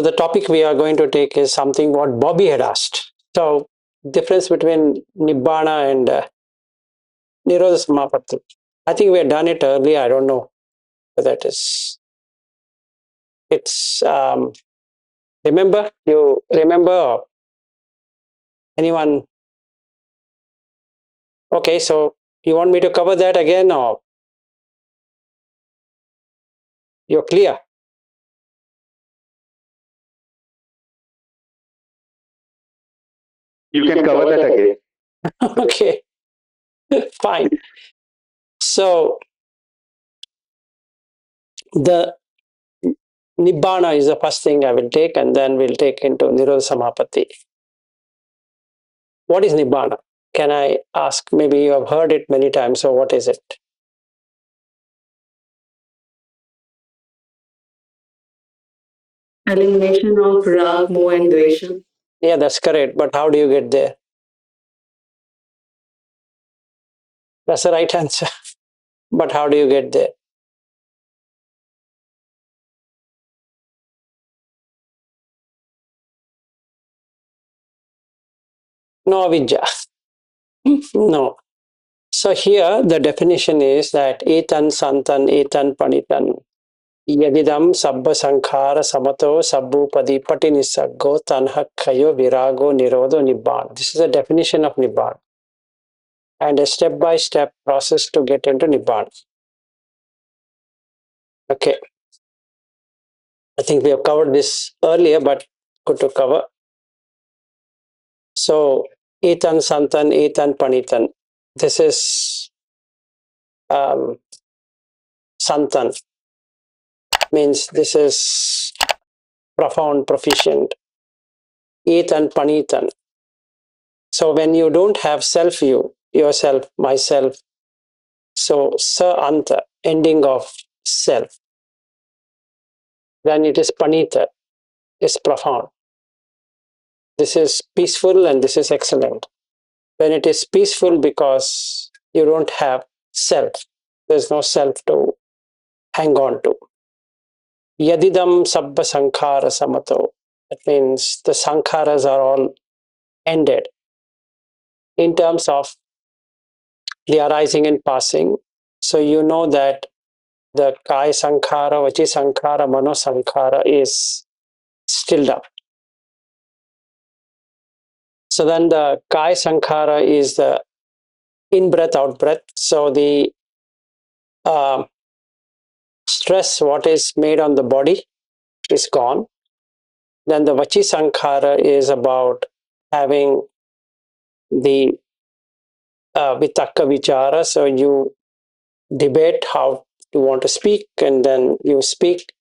So the topic we are going to take is something what Bobby had asked. So difference between Nibbana and Nirodha Samapatti. I think we had done it earlier. I don't know whether it's remember? You remember? Anyone? Okay, so you want me to cover that again, or you're clear? You can cover that again. Okay, fine. So the Nibbana is the first thing I will take, and then we'll take into Nirodha Samapatti. What is Nibbana? Can I ask? Maybe you have heard it many times, so what is it? Elimination of Rag, Moh and Dvesha. Yeah, that's correct. But how do you get there? That's the right answer. But how do you get there? No avidya. No. So here the definition is that etan santan etan panitan yadidam sabba sankhara samato sabbupadi patinisaggo tanhakkayo virago nirodho nibbana. This is a definition of nibbana and a step-by-step process to get into nibbana. Okay. I think we have covered this earlier, but good to cover. So etan santan etan panitan. This is santan, means this is profound, proficient. Etan panitan. So when you don't have self, you, yourself, myself, so sa anta, ending of self, then it is panita, is profound. This is peaceful and this is excellent. When it is peaceful because you don't have self, there's no self to hang on to. Yadidam sabba sankhara samato. That means the sankharas are all ended in terms of the arising and passing. So you know that the kaya sankhara, vachi sankhara, mano sankhara is stilled up. So then the kaya sankhara is the in-breath, out-breath. So the stress, what is made on the body, is gone. Then the vachi sankhara is about having the vitakka vichara. So you debate how you want to speak, and then you speak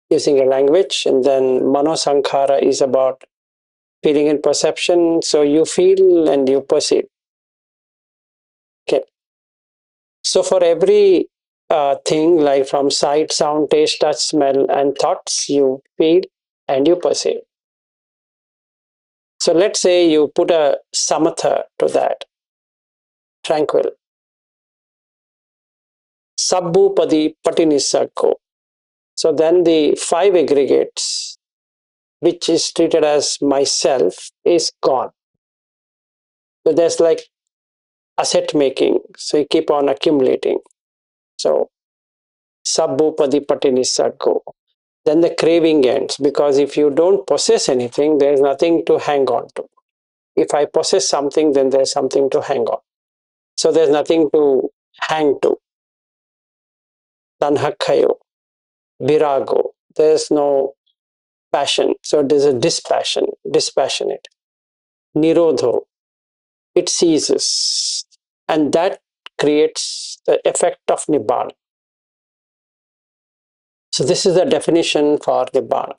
using a language. And then mano sankhara is about feeling and perception. So you feel and you perceive. Okay. So for every thing, like from sight, sound, taste, touch, smell, and thoughts, you feel and you perceive. So let's say you put a samatha to that, tranquil. Sabbupadi patinisakko. So then the five aggregates, which is treated as myself, is gone. So there's like asset making. So you keep on accumulating. So sabbupadi patinisakko. Then the craving ends, because if you don't possess anything, there's nothing to hang on to. If I possess something, then there's something to hang on. So there's nothing to hang to. Tanhakkayo, virago. There's no passion. So there's a dispassionate. Nirodho, it ceases. And that creates the effect of Nibbana. So this is the definition for Nibbana.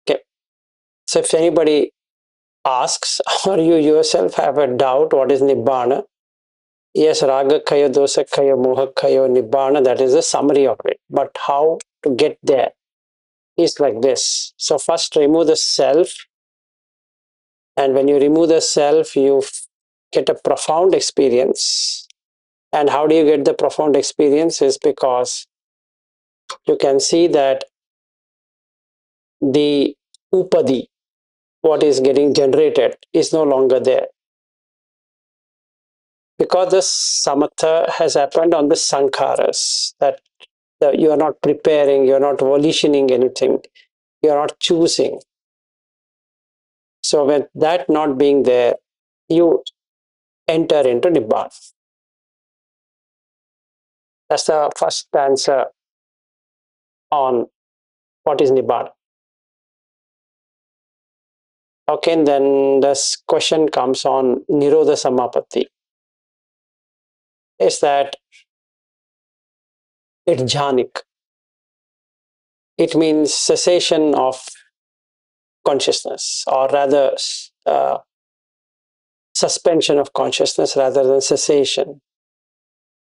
Okay. So if anybody asks, or you yourself have a doubt what is Nibbana, yes, Ragakkhaya, Dosakkhaya, Mohakkaya, Nibbana, that is the summary of it. But how to get there is like this. So first remove the self. And when you remove the self, you get a profound experience. And how do you get the profound experience? Is because you can see that the upadi, what is getting generated, is no longer there. Because the samatha has happened on the sankharas, that you are not preparing, you are not volitioning anything, you are not choosing. So with that not being there, you enter into Nibbana. That's the first answer on what is Nibbana. Okay, and then this question comes on Nirodha Samapatti. Is that it's jhanik. It means cessation of consciousness, or rather suspension of consciousness rather than cessation.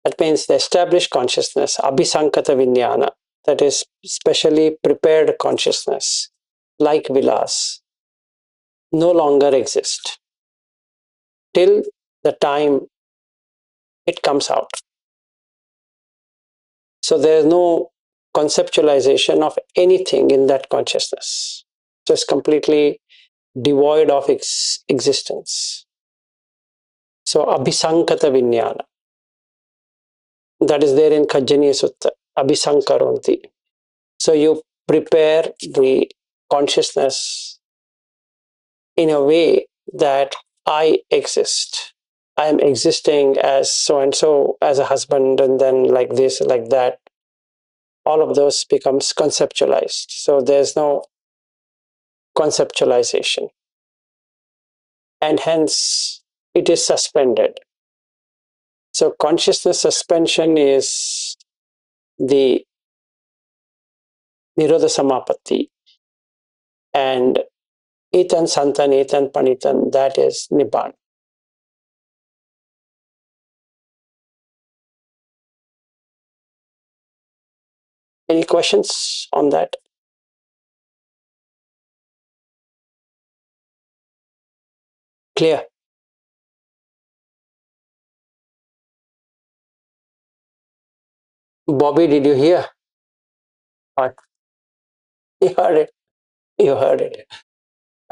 That means the established consciousness, abhisankata vinyana, that is specially prepared consciousness, like vilas, no longer exist till the time it comes out. So there is no conceptualization of anything in that consciousness. So it's completely devoid of existence. So abhisankata vinyana, that is there in Kajjaniya Sutta, abhisankaronti. So you prepare the consciousness in a way that I exist. I am existing as so and so, as a husband, and then like this, like that. All of those becomes conceptualized. So there's no conceptualization. And hence it is suspended. So consciousness suspension is the Nirodha Samapatti. And Etan Santan, Etan Panitan, that is Nibbana. Any questions on that? Clear? Bobby, did you hear? Or you heard it? You heard it.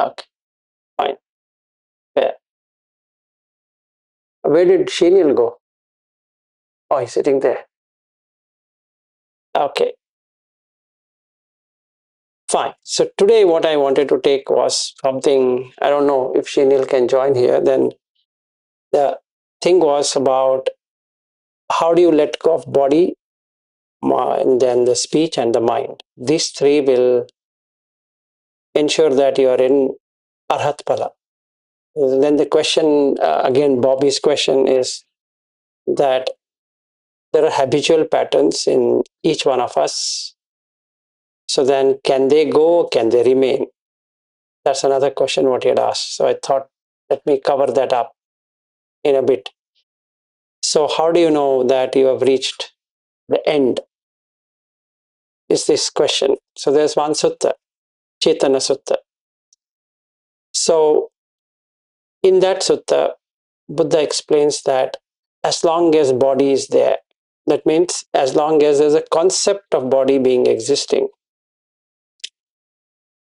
Okay, fine. Fair. Where did Shinil go? Oh, he's sitting there. Okay, fine. So today what I wanted to take was something, I don't know if Shinil can join here. Then the thing was about how do you let go of body, and then the speech and the mind. These three will ensure that you are in Arhat Pala. Then the question, again, Bobby's question is that there are habitual patterns in each one of us. So then can they go, can they remain? That's another question what he had asked. So I thought, let me cover that up in a bit. So how do you know that you have reached the end? Is this question. So there's one sutta, Chetana Sutta. So in that sutta, Buddha explains that as long as body is there, that means as long as there's a concept of body being existing,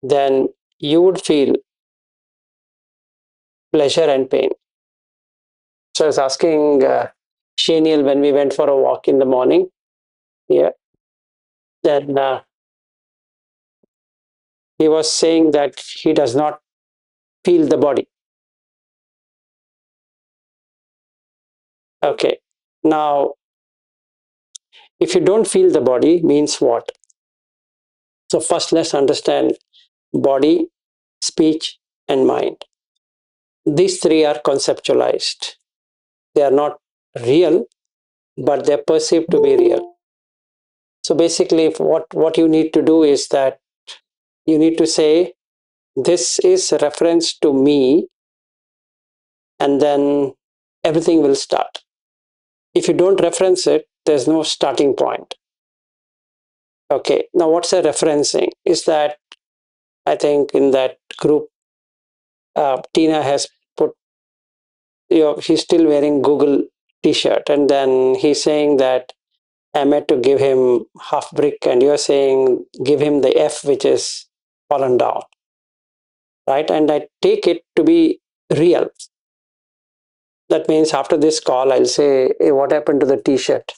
then you would feel pleasure and pain. So I was asking Shaniel when we went for a walk in the morning. Yeah, then he was saying that he does not feel the body. Okay, now if you don't feel the body means what? So first let's understand body, speech, and mind. These three are conceptualized. They are not real, but they're perceived to be real. So basically, what you need to do is that you need to say, this is a reference to me, and then everything will start. If you don't reference it, there's no starting point. Okay, now what's a referencing? Is that I think in that group, Tina has put, he's still wearing Google t-shirt, and then he's saying that I meant to give him half brick, and you're saying give him the F, which is fallen down, right? And I take it to be real. That means after this call, I'll say, hey, what happened to the t-shirt?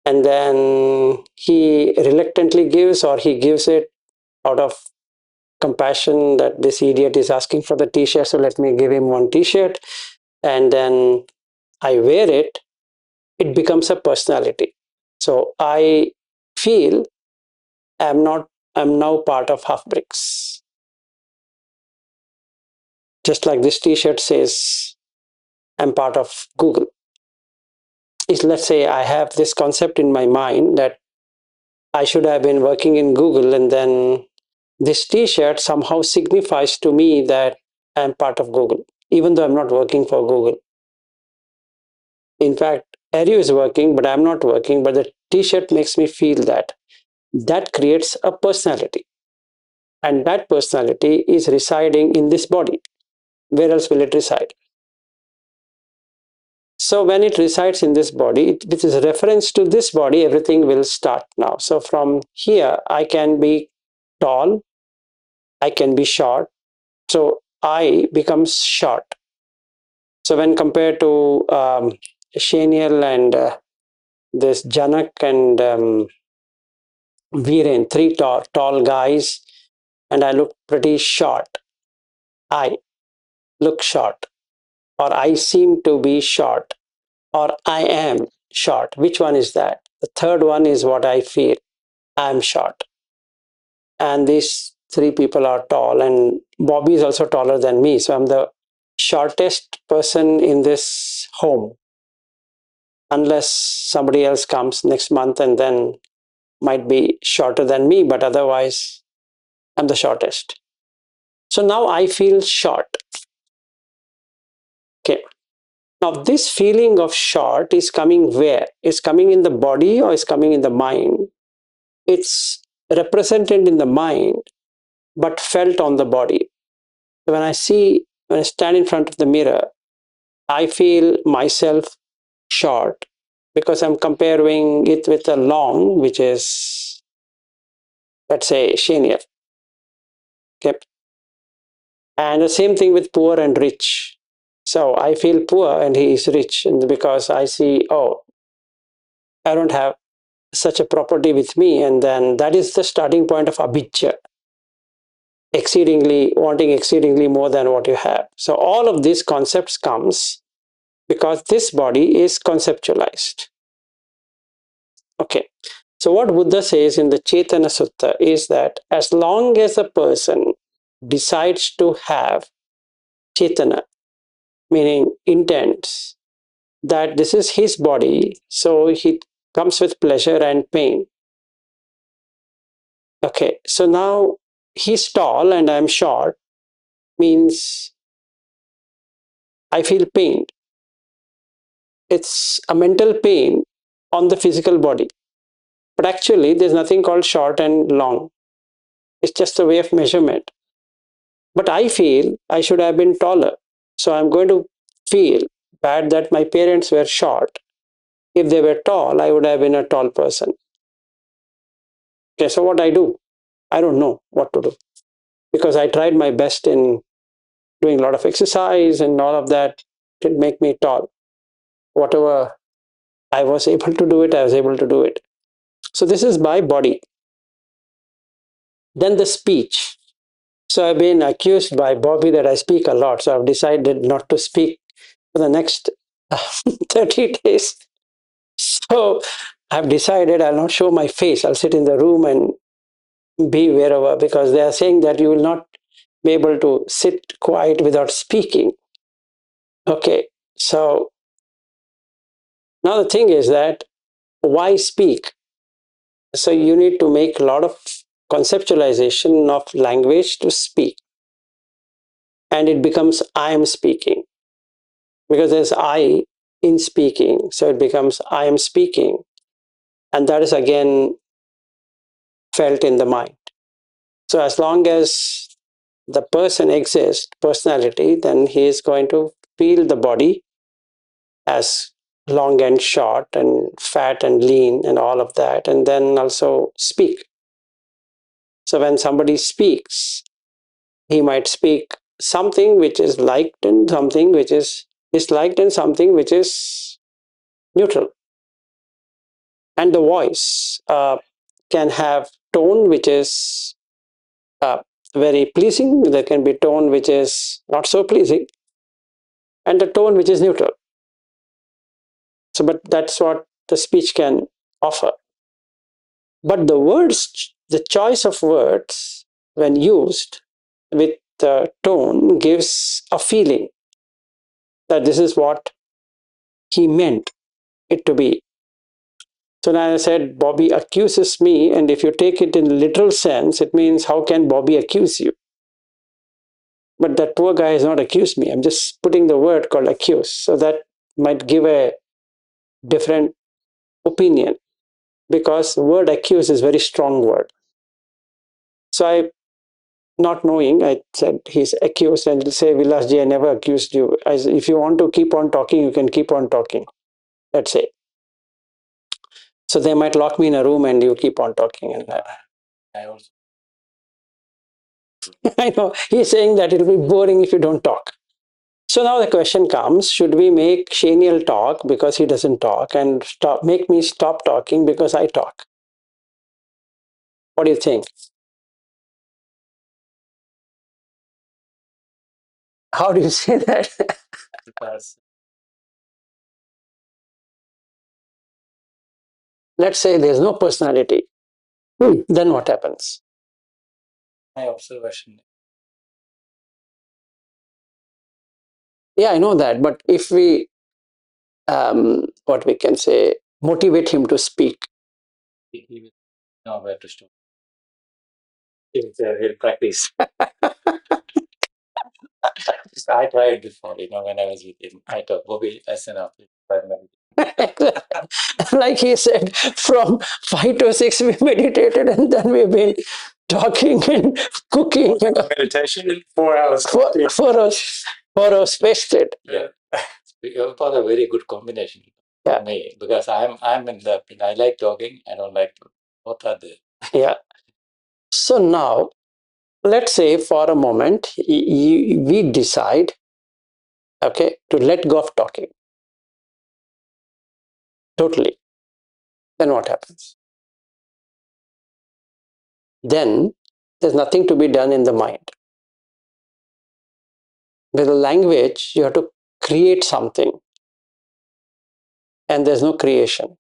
And then he reluctantly gives, or he gives it out of compassion that this idiot is asking for the t-shirt, so let me give him one t-shirt. And then I wear it. It becomes a personality. So I feel I'm now part of Half Bricks. Just like this t-shirt says, I'm part of Google. Is, let's say I have this concept in my mind that I should have been working in Google, and then this t-shirt somehow signifies to me that I'm part of Google, even though I'm not working for Google. In fact, Ario is working, but I'm not working, but the t-shirt makes me feel that. That creates a personality. And that personality is residing in this body. Where else will it reside? So when it resides in this body, with this reference to this body, everything will start now. So from here, I can be tall, I can be short. So I becomes short. So when compared to Shaniel and this Janak and Viren, three tall guys, and I look pretty short. I look short, or I seem to be short, or I am short. Which one is that? The third one is what I feel. I'm short. And these three people are tall, and Bobby is also taller than me. So I'm the shortest person in this home, unless somebody else comes next month and then might be shorter than me, but otherwise, I'm the shortest. So now I feel short. Okay. Now, this feeling of short is coming where? Is coming in the body or is coming in the mind? It's represented in the mind, but felt on the body. When when I stand in front of the mirror, I feel myself short because I'm comparing it with a long, which is, let's say, Shanier. Okay. And the same thing with poor and rich. So I feel poor and he is rich, and because I see, oh, I don't have such a property with me, and then that is the starting point of abhijja, exceedingly wanting exceedingly more than what you have. So all of these concepts comes because this body is conceptualized. Okay. So what Buddha says in the Chetana Sutta is that as long as a person decides to have Chetana, meaning intents that this is his body, so he comes with pleasure and pain. Okay, so now he's tall and I'm short, means I feel pain. It's a mental pain on the physical body. But actually, there's nothing called short and long. It's just a way of measurement. But I feel I should have been taller. So I'm going to feel bad that my parents were short. If they were tall, I would have been a tall person. Okay, so what I do? I don't know what to do because I tried my best in doing a lot of exercise and all of that didn't make me tall. Whatever I was able to do it, I was able to do it. So this is my body. Then the speech. So I've been accused by Bobby that I speak a lot. So I've decided not to speak for the next 30 days. So I've decided I'll not show my face. I'll sit in the room and be wherever, because they are saying that you will not be able to sit quiet without speaking. Okay, so now the thing is that why speak? So you need to make a lot of conceptualization of language to speak. And it becomes I am speaking because there's I in speaking. So it becomes I am speaking. And that is again felt in the mind. So as long as the person exists, personality, then he is going to feel the body as long and short and fat and lean and all of that, and then also speak. So when somebody speaks, he might speak something which is liked and something which is disliked and something which is neutral. And the voice can have tone which is uh, very pleasing. There can be tone which is not so pleasing, and the tone which is neutral. So, but that's what the speech can offer. But the words, the choice of words, when used with the tone, gives a feeling that this is what he meant it to be. So now I said, Bobby accuses me, and if you take it in literal sense, it means how can Bobby accuse you? But that poor guy has not accused me. I'm just putting the word called accuse. So that might give a different opinion because the word accuse is a very strong word. So I, not knowing, I said he's accused, and he'll say, Vilasji, I never accused you. If you want to keep on talking, you can keep on talking. Let's say. So they might lock me in a room and you keep on talking. And I also. I know he's saying that it'll be boring if you don't talk. So now the question comes, should we make Shaniel talk because he doesn't talk and make me stop talking because I talk? What do you think? How do you say that? Let's say there's no personality. Then what happens? My observation. Yeah, I know that. But if we, what we can say, motivate him to speak. He will know where to stop. He'll practice. I tried before, when I was with him. I thought, Bobby, that's enough. Like he said, from 5 to 6 we meditated, and then we've been talking and cooking. Meditation, 4 hours. 4 hours. 4 hours wasted. Yeah. It was a very good combination for me because I'm in the. I like talking. I don't like to. Both are there. Yeah. So now, let's say for a moment we decide, okay, to let go of talking totally. Then what happens? Then there's nothing to be done in the mind. With a language, you have to create something, and there's no creation.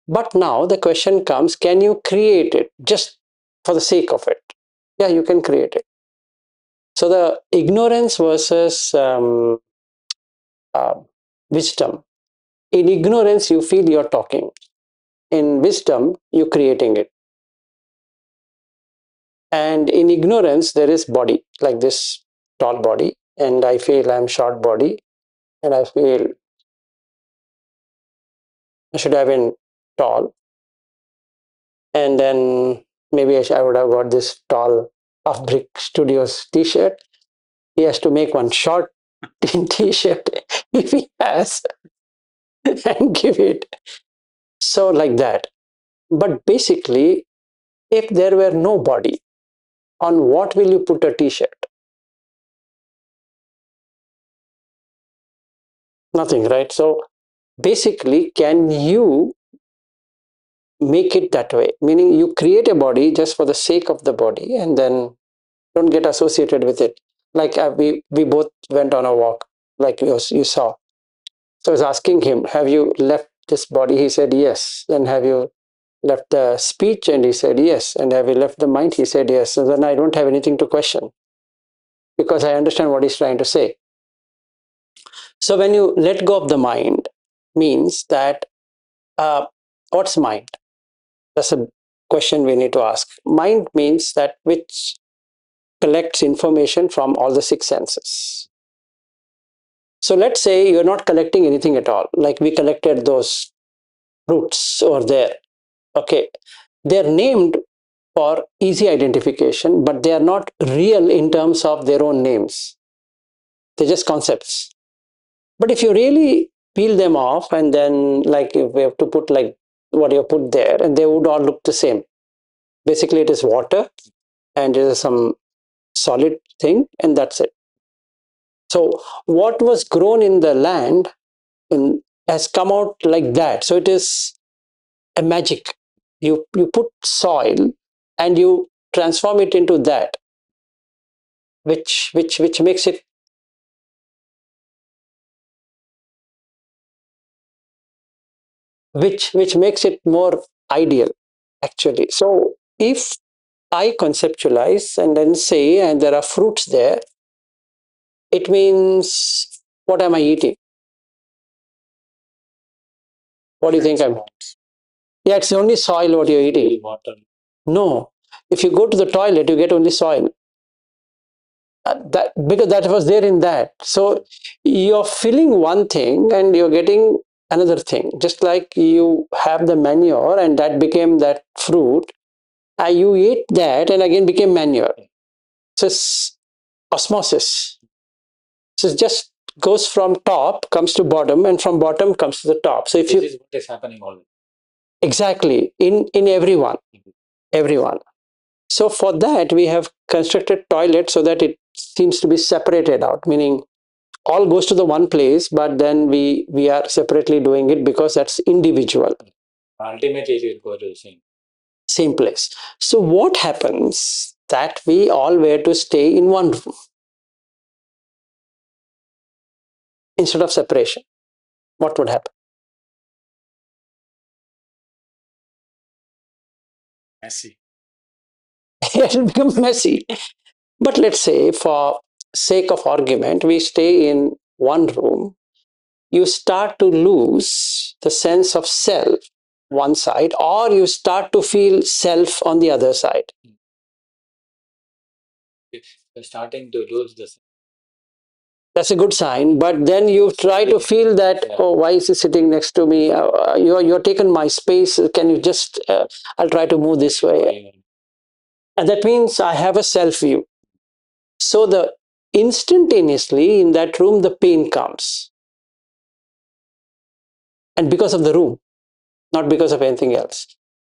But now the question comes, can you create it just for the sake of it? Yeah, you can create it. So the ignorance versus uh, wisdom. In ignorance, you feel you're talking. In wisdom, you're creating it. And in ignorance, there is body, like this tall body, and I feel I'm short body, and I feel I should have been tall. And then maybe I would have got this tall Off Brick Studios t-shirt. He has to make one short t-shirt if he has and give it. So like that. But basically, if there were no body, on what will you put a t-shirt? Nothing, right? So basically, can you make it that way? Meaning you create a body just for the sake of the body and then don't get associated with it. Like we both went on a walk, like you saw. So I was asking him, have you left this body? He said, yes. Then have you left the speech? And he said, yes. And have you left the mind? He said, yes. So then I don't have anything to question because I understand what he's trying to say. So when you let go of the mind, means that what's mind? That's a question we need to ask. Mind means that which collects information from all the 6 senses. So let's say you're not collecting anything at all, like we collected those fruits over there. Okay, they're named for easy identification, but they are not real in terms of their own names. They're just concepts. But if you really peel them off and then like if we have to put like what you put there, and they would all look the same. Basically, it is water and there's some solid thing, and that's it. So what was grown in the land has come out like that. So it is a magic. You put soil and you transform it into that, which makes it which makes it more ideal, actually. So if I conceptualize and then say, and there are fruits there, it means, what am I eating? What do you think I'm? Yeah, it's only soil what you're eating. Water. No, if you go to the toilet, you get only soil. That because that was there in that. So you're filling one thing and you're getting another thing. Just like you have the manure and that became that fruit, you ate that and again became manure. So it's osmosis. So it just goes from top, comes to bottom, and from bottom comes to the top. So if this is what is happening always. Exactly, in everyone. So for that, we have constructed toilet so that it seems to be separated out, meaning all goes to the one place, but then we are separately doing it because that's individual. Ultimately, it will go to the same place. So what happens that we all were to stay in one room instead of separation? What would happen? Messy. It will become messy. But let's say, for sake of argument, we stay in one room. You start to lose the sense of self one side, or you start to feel self on the other side. You're starting to lose the sense. That's a good sign, but then you try to feel that, oh, why is he sitting next to me? You're taken my space. Can you just, I'll try to move this way. And that means I have a self view. So the instantaneously in that room, the pain comes. And because of the room, not because of anything else.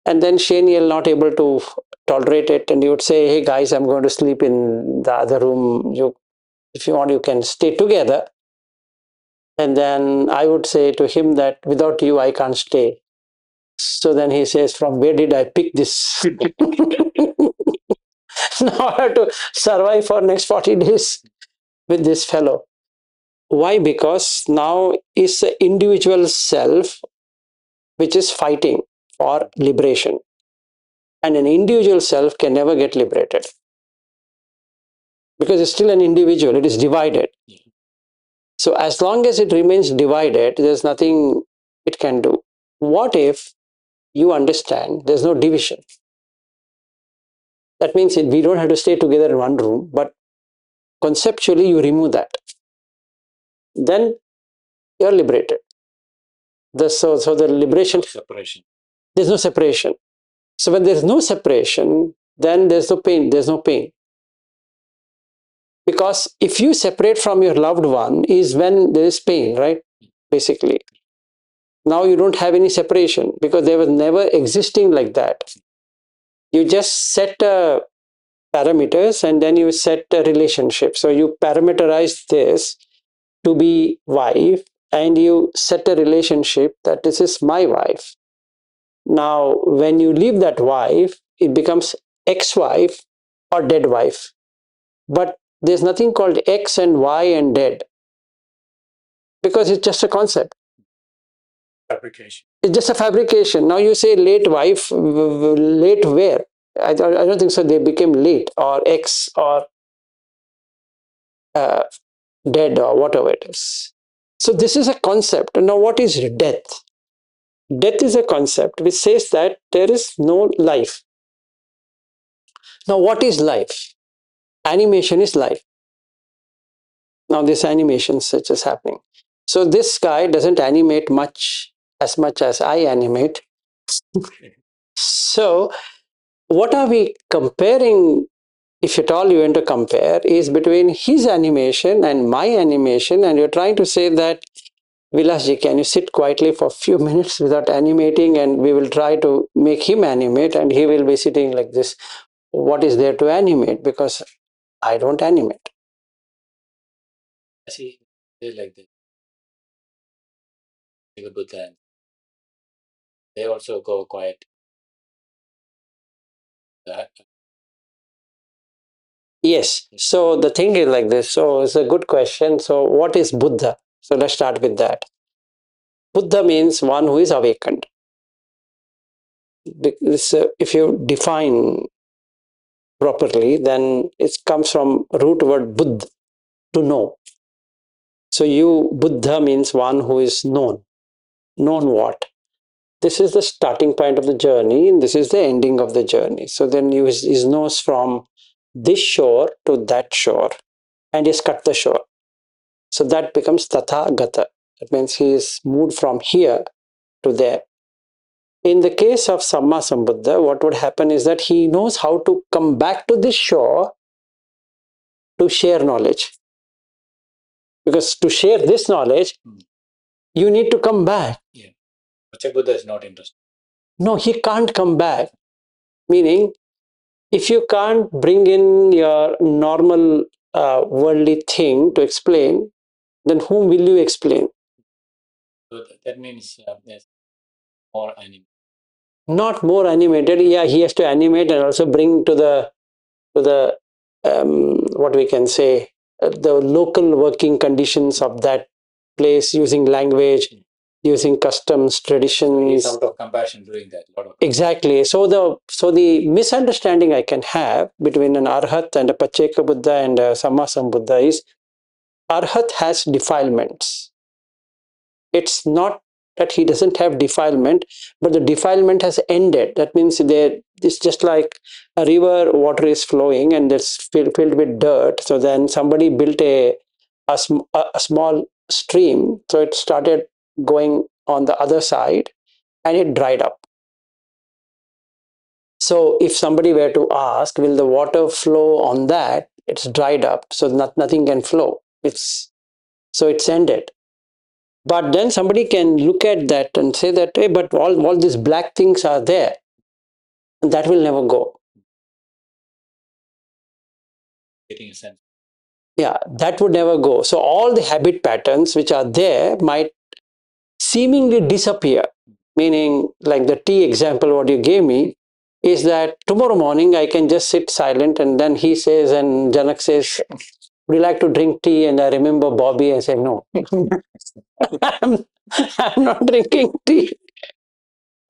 And then Shaniel not able to tolerate it, and you would say, hey guys, I'm going to sleep in the other room. If you want, you can stay together. And then I would say to him that without you, I can't stay. So then he says, from where did I pick this? Now I have to survive for next 40 days with this fellow. Why? Because now is the individual self which is fighting for liberation. And an individual self can never get liberated because it's still an individual, it is divided. So as long as it remains divided, there's nothing it can do. What if you understand there's no division? That means we don't have to stay together in one room, but conceptually you remove that. Then you're liberated. So the liberation. Separation. There's no separation. So when there's no separation, then there's no pain. There's no pain. Because if you separate from your loved one is when there is pain, right? Basically. Now you don't have any separation because there was never existing like that. You just set parameters and then you set a relationship. So you parameterize this to be wife and you set a relationship that this is my wife. Now, when you leave that wife, it becomes ex-wife or dead wife. But there's nothing called X and Y and dead because it's just a concept. Fabrication. It's just a fabrication. Now you say late wife, late where? I don't think so. They became late or X or uh, dead or whatever it is. So this is a concept. Now what is death? Death is a concept which says that there is no life. Now what is life? Animation is life. Now this animation such is happening. So this guy doesn't animate as much as I animate. So what are we comparing, if at all you want to compare, is between his animation and my animation, and you're trying to say that, Vilasji, can you sit quietly for a few minutes without animating and we will try to make him animate and he will be sitting like this. what is there to animate? Because I don't animate. I see, they like that. Like a Buddha, they also go quiet. That Yes. So the thing is like this. So it's a good question. So what is Buddha? So let's start with that. Buddha means one who is awakened. Because if you define properly, then it comes from root word Buddh, to know. So you, Buddha means one who is known. Known what? This is the starting point of the journey, and this is the ending of the journey. So then you is knows from this shore to that shore, and he's cut the shore. So that becomes Tathagata. That means he is moved from here to there. In the case of Samma Sambuddha, what would happen is that he knows how to come back to this shore to share knowledge. Because to share this knowledge, you need to come back. yeah. But Buddha is not interested. No, he can't come back. Meaning, if you can't bring in your normal worldly thing to explain, then whom will you explain? So that means there's more animal. Not more animated. Yeah, he has to animate and also bring to the what we can say, the local working conditions of that place, using language, using customs, traditions. He's out of compassion doing that. Exactly. So the misunderstanding I can have between an Arhat and a Pacheka Buddha and a Sammasam Buddha is Arhat has defilements. It's not that he doesn't have defilement, but the defilement has ended. That means it's just like a river, water is flowing and it's filled with dirt. So then somebody built a small stream. So it started going on the other side and it dried up. So if somebody were to ask, will the water flow on that? It's dried up, so nothing can flow. It's ended. But then somebody can look at that and say that, hey, but all these black things are there, and that will never go. Getting a sense. Yeah, that would never go. So all the habit patterns which are there might seemingly disappear. Meaning, like the tea example, what you gave me, is that tomorrow morning I can just sit silent and then he says, and Janak says, would you like to drink tea? And I remember Bobby and say, no, I'm not drinking tea.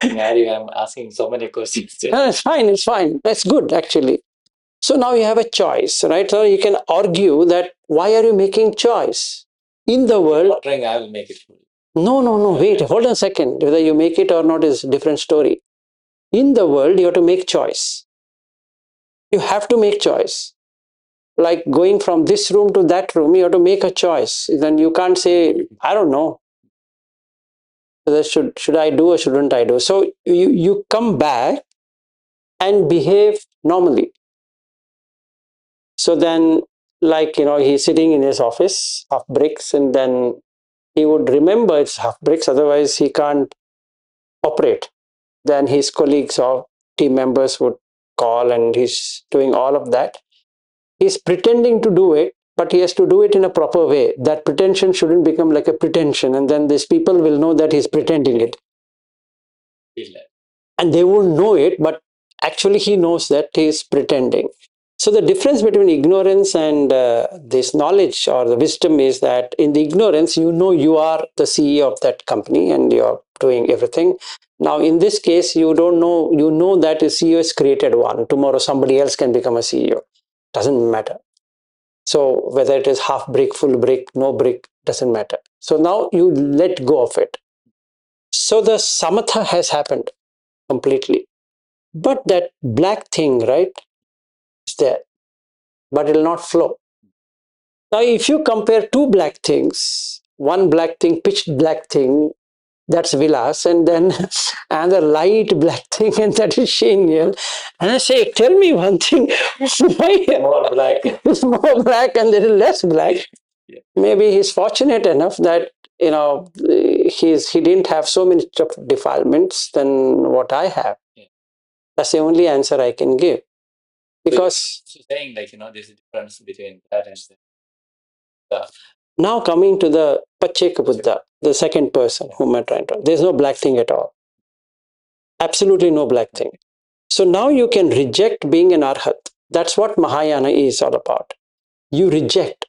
Harry, I'm asking so many questions. No, it's fine, it's fine. That's good, actually. So now you have a choice, right? So you can argue that why are you making choice? In the world, Not drink, I will make it for you. No, wait, hold on a second. Whether you make it or not is a different story. In the world, you have to make choice. You have to make choice. Like going from this room to that room, you have to make a choice. Then you can't say, I don't know. Whether should I do or shouldn't I do? So you come back and behave normally. So then, like, he's sitting in his office, half bricks, and then he would remember it's half bricks, otherwise he can't operate. Then his colleagues or team members would call and he's doing all of that. He's pretending to do it, but he has to do it in a proper way. That pretension shouldn't become like a pretension, and then these people will know that he's pretending it. And they won't know it, but actually he knows that he's pretending. So the difference between ignorance and this knowledge or the wisdom is that in the ignorance, you are the CEO of that company and you're doing everything. Now, in this case, you don't know, you know that a CEO is created one. Tomorrow, somebody else can become a CEO. Doesn't matter. So whether it is half brick, full brick, no brick, doesn't matter. So now you let go of it. So the samatha has happened completely. But that black thing, right, is there, but it will not flow. Now, if you compare two black things, one black thing, pitched black thing, that's Vilas, and then another light black thing, and that is Shaniel. And I say, tell me one thing, why More black. it's more black and little less black? Yeah. Maybe he's fortunate enough that he didn't have so many defilements than what I have. Yeah. That's the only answer I can give. Because so saying like, there's a difference between that and the now coming to the Pacheka Buddha, the second person whom I'm trying to, there's no black thing at all. Absolutely no black thing. So now you can reject being an arhat. That's what Mahayana is all about. You reject.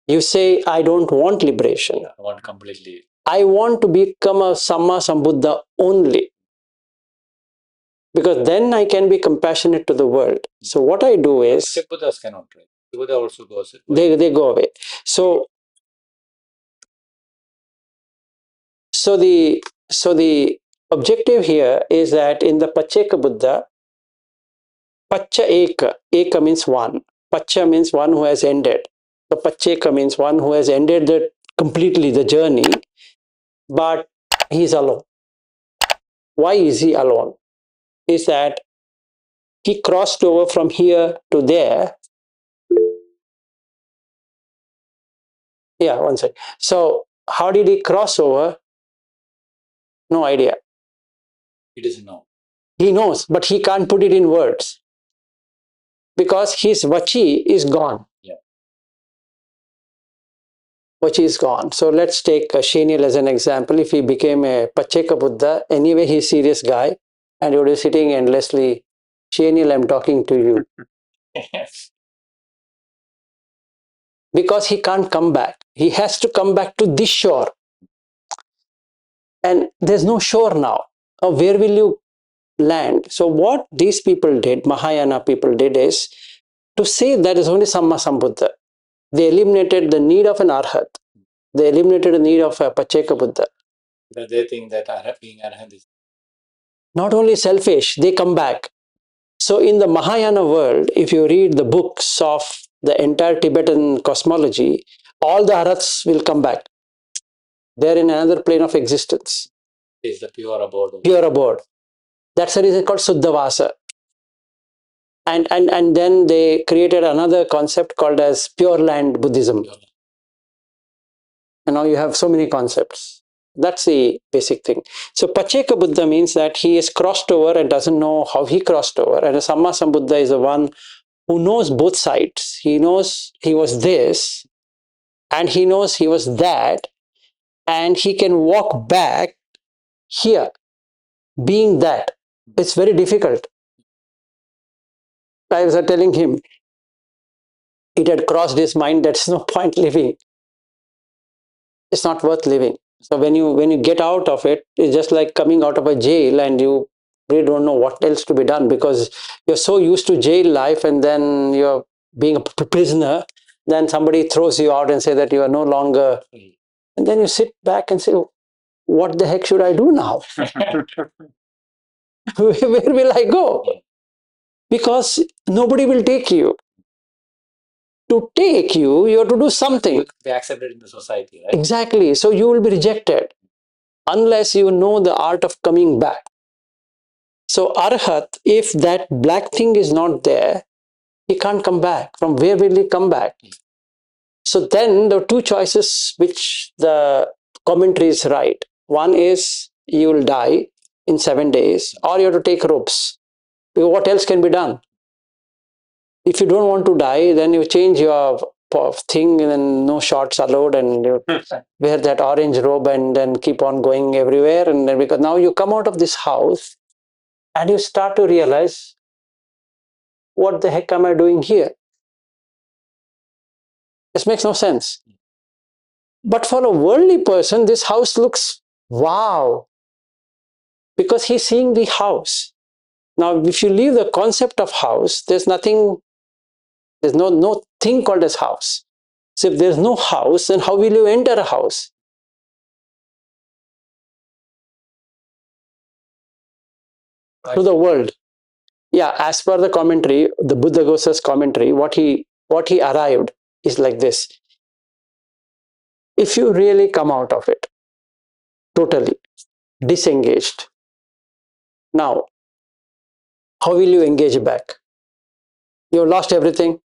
You say, I don't want liberation. I want completely. I want to become a Samma Sambuddha only. Because then I can be compassionate to the world. So what I do is, Buddhas cannot, right? Buddha also goes. they go away. So the objective here is that in the Pacheka Buddha, Pacha Eka, Eka means one. Pacha means one who has ended. So Pacheka means one who has ended completely the journey, but he is alone. Why is he alone? Is that he crossed over from here to there. Yeah, one second. So how did he cross over? No idea. He doesn't know. He knows, but he can't put it in words because his vachi is gone. Yeah. Vachi is gone. So let's take Shenil as an example. If he became a Pacheka Buddha, anyway, he's a serious guy, and he would be sitting endlessly, Shenil, I'm talking to you. Because he can't come back. He has to come back to this shore. And there's no shore now. Where will you land? So what these people did, Mahayana people did, is to say that is only Samma Sambuddha. They eliminated the need of an Arhat. They eliminated the need of a Pacheka Buddha. Because they think that being Arhat is not only selfish, they come back. So in the Mahayana world, if you read the books of the entire Tibetan cosmology, all the Arhats will come back. They're in another plane of existence. Is the pure abode. Pure abode. That's the reason called Suddhavasa. And then they created another concept called as Pure Land Buddhism. And now you have so many concepts. That's the basic thing. So Pacheka Buddha means that he is crossed over and doesn't know how he crossed over. And a Samma Sambuddha is the one who knows both sides. He knows he was this and he knows he was that, and he can walk back here being that. It's very difficult. I was telling him, it had crossed his mind that's no point living. It's not worth living. So when you get out of it, it's just like coming out of a jail and you really don't know what else to be done because you're so used to jail life, and then you're being a prisoner, then somebody throws you out and say that you are no longer, and then you sit back and say, what the heck should I do now? Where will I go? Because nobody will take you. To take you, you have to do something. Be accepted in the society, right? Exactly. So you will be rejected unless you know the art of coming back. So Arhat, if that black thing is not there, he can't come back. From where will he come back? So then the two choices which the commentaries write. One is you will die in 7 days, or you have to take ropes. What else can be done? If you don't want to die, then you change your thing and then no shots allowed, and you wear that orange robe and then keep on going everywhere. And then because now you come out of this house and you start to realize, what the heck am I doing here? This makes no sense. But for a worldly person, this house looks wow, because he's seeing the house. Now, if you leave the concept of house, there's nothing, there's no thing called as house. So if there's no house, then how will you enter a house? Right. To the world. Yeah, as per the commentary, the Buddha Ghosa's commentary, what he arrived is like this. If you really come out of it, totally disengaged, now, how will you engage back? You've lost everything,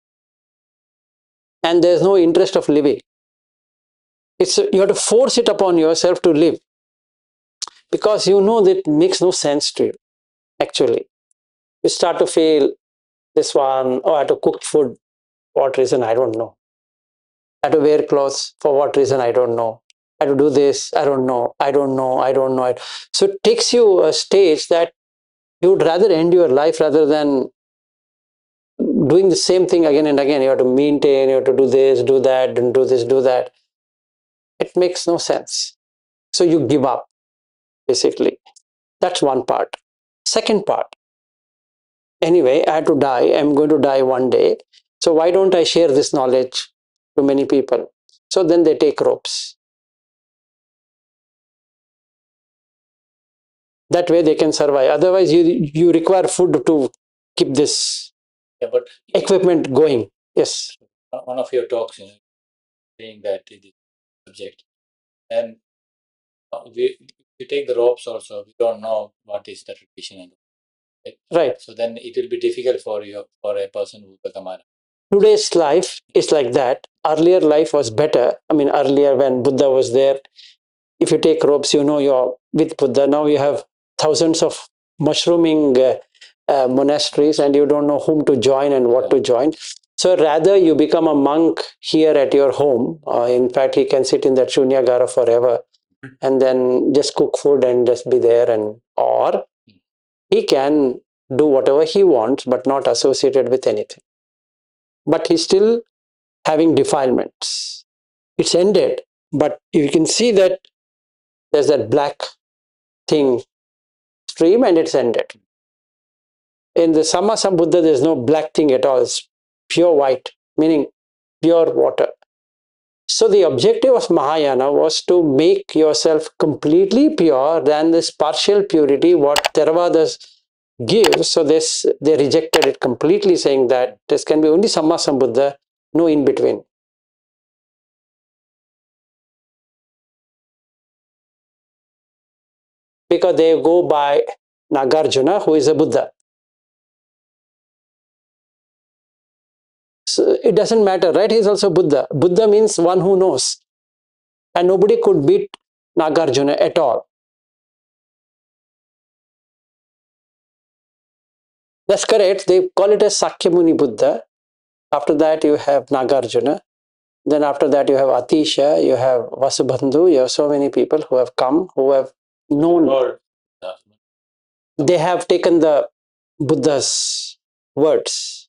and there's no interest of living. You have to force it upon yourself to live, because you know that it makes no sense to you. Actually, you start to feel This one, oh, I had to cook food. What reason? I don't know. I had to wear clothes. For what reason? I don't know. I had to do this. I don't know. I don't know. I don't know. So it takes you a stage that you would rather end your life rather than doing the same thing again and again. You have to maintain, you have to do this, do that, and do this, do that. It makes no sense. So you give up, basically. That's one part. Second part, anyway, I had to die. I'm going to die one day. So why don't I share this knowledge to many people? So then they take ropes. That way they can survive. Otherwise, you require food to keep this but equipment going. Yes. One of your talks, saying that in this subject, and we take the ropes also. We don't know what is the tradition, Right. So then it will be difficult for a person who become a. Today's life is like that. Earlier life was better. I mean, earlier when Buddha was there, if you take ropes, you're with Buddha. Now you have thousands of mushrooming monasteries, and you don't know whom to join and what to join. So rather you become a monk here at your home. In fact, he can sit in that shunyagara forever and then just cook food and just be there, and or he can do whatever he wants but not associated with anything. But he's still having defilements. It's ended, but you can see that there's that black thing stream and it's ended. In the Sammasambuddha, there's no black thing at all. It's pure white, meaning pure water. So the objective of Mahayana was to make yourself completely pure than this partial purity what Theravadas gives. So they rejected it completely, saying that this can be only Sammasambuddha, no in between. Because they go by Nagarjuna, who is a Buddha. So it doesn't matter, right? He's also Buddha. Buddha means one who knows. And nobody could beat Nagarjuna at all. That's correct. They call it as Sakyamuni Buddha. After that, you have Nagarjuna. Then after that, you have Atisha, you have Vasubandhu. You have so many people who have come, who have known. They have taken the Buddha's words.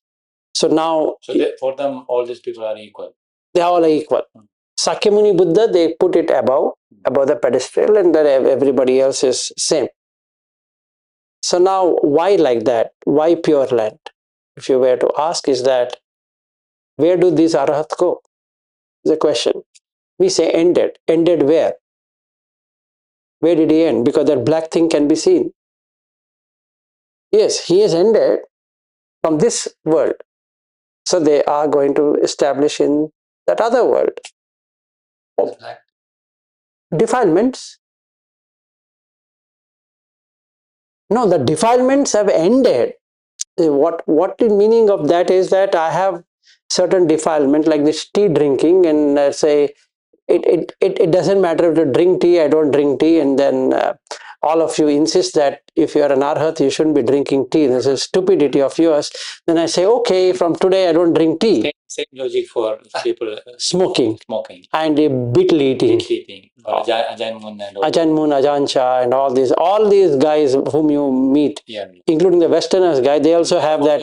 So now, for them, all these people are equal. They all are equal. Sakyamuni Buddha, they put it above the pedestal, and then everybody else is same. So now, why like that? Why Pure Land? If you were to ask, is that where do these arhat go? The question. We say ended. Ended where? Where did he end? Because that black thing can be seen. Yes, he has ended from this world. So they are going to establish in that other world. Defilements. No, the defilements have ended. What the meaning of that is that I have certain defilement like this tea drinking, and say it doesn't matter if you drink tea, I don't drink tea, and then all of you insist that if you are an arhat, you shouldn't be drinking tea. This is stupidity of yours. Then I say, okay, from today I don't drink tea. Same logic for people Smoking and beetle beetle eating. or Ajahn Mun and all. Ajahn Mun, Ajahn Chah, and all these guys whom you meet, including the Westerners guy, they also have that.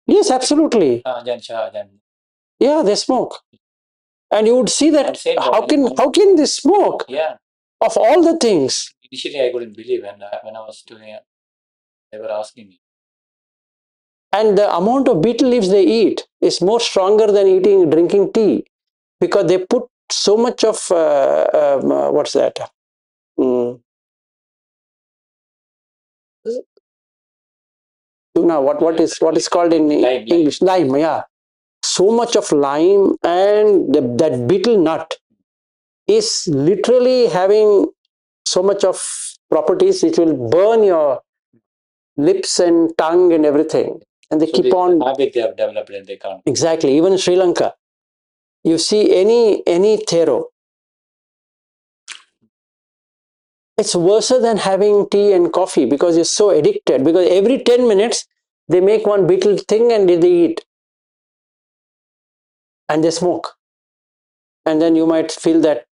Yes, absolutely. Ajahn Chah, Ajahn. Yeah, they smoke. And you would see that how can they smoke? Yeah. Of all the things. Initially, I couldn't believe when I was doing it. They were asking me. And the amount of betel leaves they eat is more stronger than drinking tea, because they put so much of what's that? Now what is called in English? Lime. Yeah, so much of lime, and that betel nut is literally having so much of properties which will burn your lips and tongue and everything. And they keep on. Habit they have developed and they can't. Exactly. Even in Sri Lanka, you see any thero, it's worse than having tea and coffee because you're so addicted. Because every 10 minutes They make one beetle thing and they eat. And they smoke. And then you might feel that,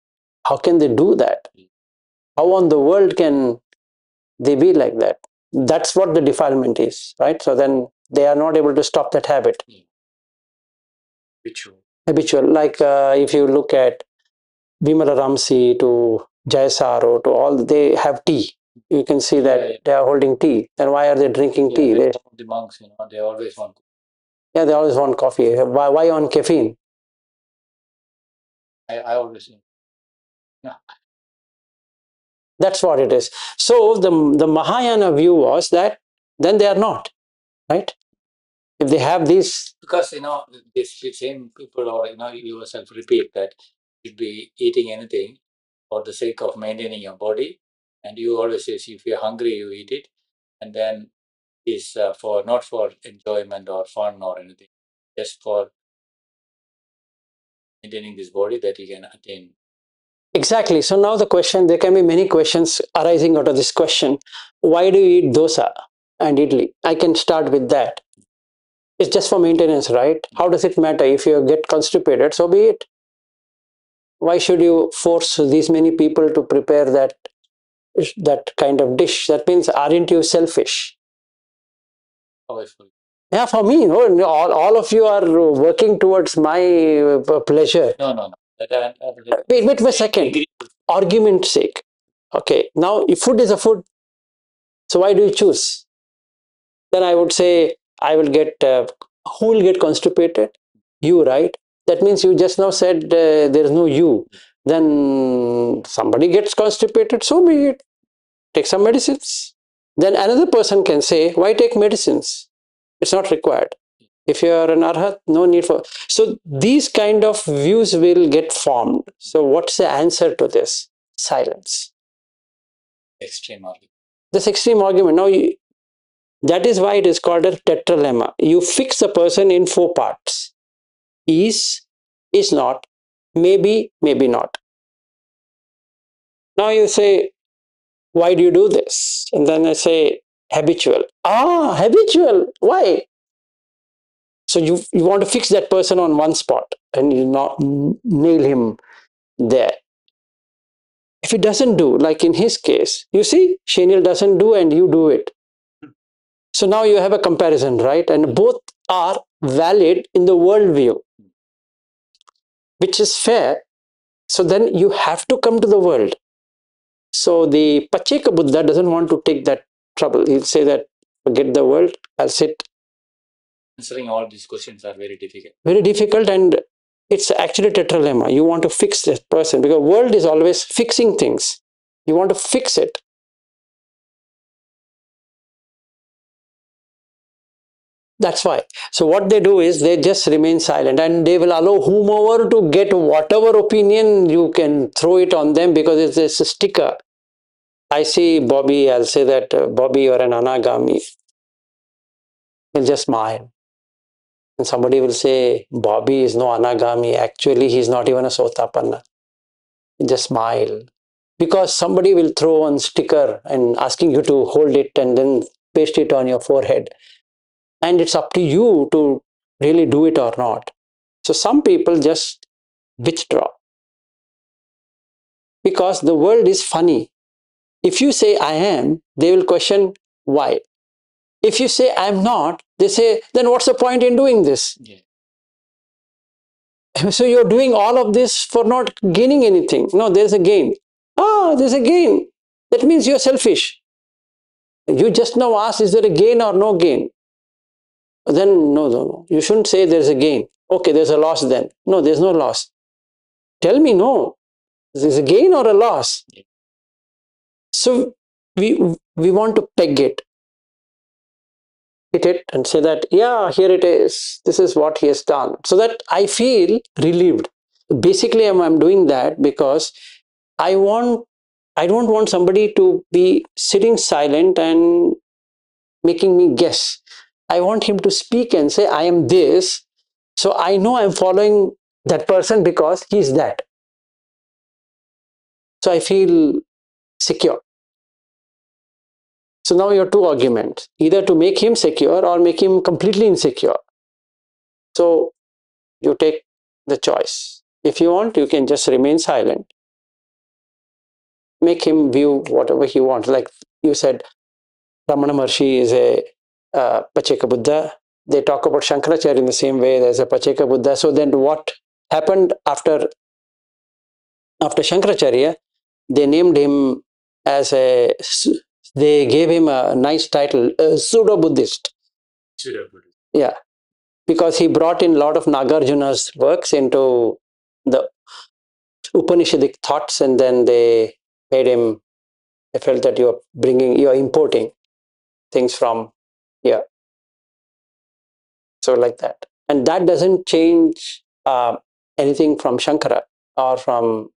how can they do that? How on the world can they be like that? That's what the defilement is, right? So then they are not able to stop that habit. Habitual. Like if you look at Vimala Ramsi to Jayasaro to all, they have tea. You can see that they are holding tea. Then why are they drinking tea? The monks, they always want. Yeah, they always want coffee. Why on caffeine? I always. Yeah. That's what it is. So the Mahayana view was that then they are not, right? If they have these, because this the same people, or you yourself repeat that you'd be eating anything for the sake of maintaining your body, and you always say if you're hungry you eat it, and then is for not for enjoyment or fun or anything, just for maintaining this body that you can attain. exactly. So now the question, there can be many questions arising out of this question. Why do you eat dosa and idli? I can start with that. It's just for maintenance, right? How does it matter? If you get constipated, so be it. Why should you force these many people to prepare that kind of dish? That means, aren't you selfish? Yeah, for me, all of you are working towards my pleasure. No. Wait a second. Argument's sake. Okay, now if food is a food, so why do you choose? Then I would say, I will get, who will get constipated? You, right? That means you just now said there is no you. Then somebody gets constipated, so be it. Take some medicines. Then another person can say, why take medicines? It's not required. If you are an arhat, no need for. So these kind of views will get formed. So what's the answer to this? Silence. Extreme argument. This extreme argument. Now, that is why it is called a tetralemma. You fix a person in 4 parts. Is not, maybe, maybe not. Now you say, why do you do this? And then I say, habitual. Habitual. Why? So you want to fix that person on one spot and you not nail him there. If he doesn't do, like in his case, you see, Shenil doesn't do and you do it. So now you have a comparison, right? And both are valid in the worldview, which is fair. So then you have to come to the world. So the Pacheka Buddha doesn't want to take that trouble. He'll say that, forget the world, I'll sit. Answering all these questions are very difficult. Very difficult, and it's actually tetralemma. You want to fix this person because world is always fixing things. You want to fix it. That's why. So what they do is they just remain silent and they will allow whomever to get whatever opinion you can throw it on them because it's a sticker. I see Bobby, I'll say that, Bobby, you're an anagami. He'll just smile. And somebody will say, Bobby is no anagami. Actually, he's not even a Soapanna. Just smile. Because somebody will throw one sticker and asking you to hold it and then paste it on your forehead. And it's up to you to really do it or not. So some people just withdraw. Because the world is funny. If you say I am, they will question why. If you say I'm not, they say, then what's the point in doing this? Yeah. So you're doing all of this for not gaining anything. No, there's a gain. There's a gain. That means you're selfish. You just now asked, is there a gain or no gain? Then no. You shouldn't say there's a gain. Okay, there's a loss then. No, there's no loss. Tell me no. There's a gain or a loss. Yeah. So we want to peg it. Hit it and say that, yeah, here it is. This is what he has done. So that I feel relieved. Basically, I'm doing that because I don't want somebody to be sitting silent and making me guess. I want him to speak and say, I am this. So I know I'm following that person because he's that. So I feel secure. So now you have two arguments, either to make him secure or make him completely insecure. So you take the choice. If you want, you can just remain silent. Make him view whatever he wants. Like you said, Ramana Maharshi is a Pacheka Buddha. They talk about Shankaracharya in the same way. There's a Pacheka Buddha. So then what happened after Shankaracharya? They named him as they gave him a nice title, pseudo-Buddhist. Pseudo-Buddhist. Yeah, because he brought in a lot of Nagarjuna's works into the Upanishadic thoughts, and then they made him, they felt that you're importing things from here. So like that. And that doesn't change anything from Shankara or from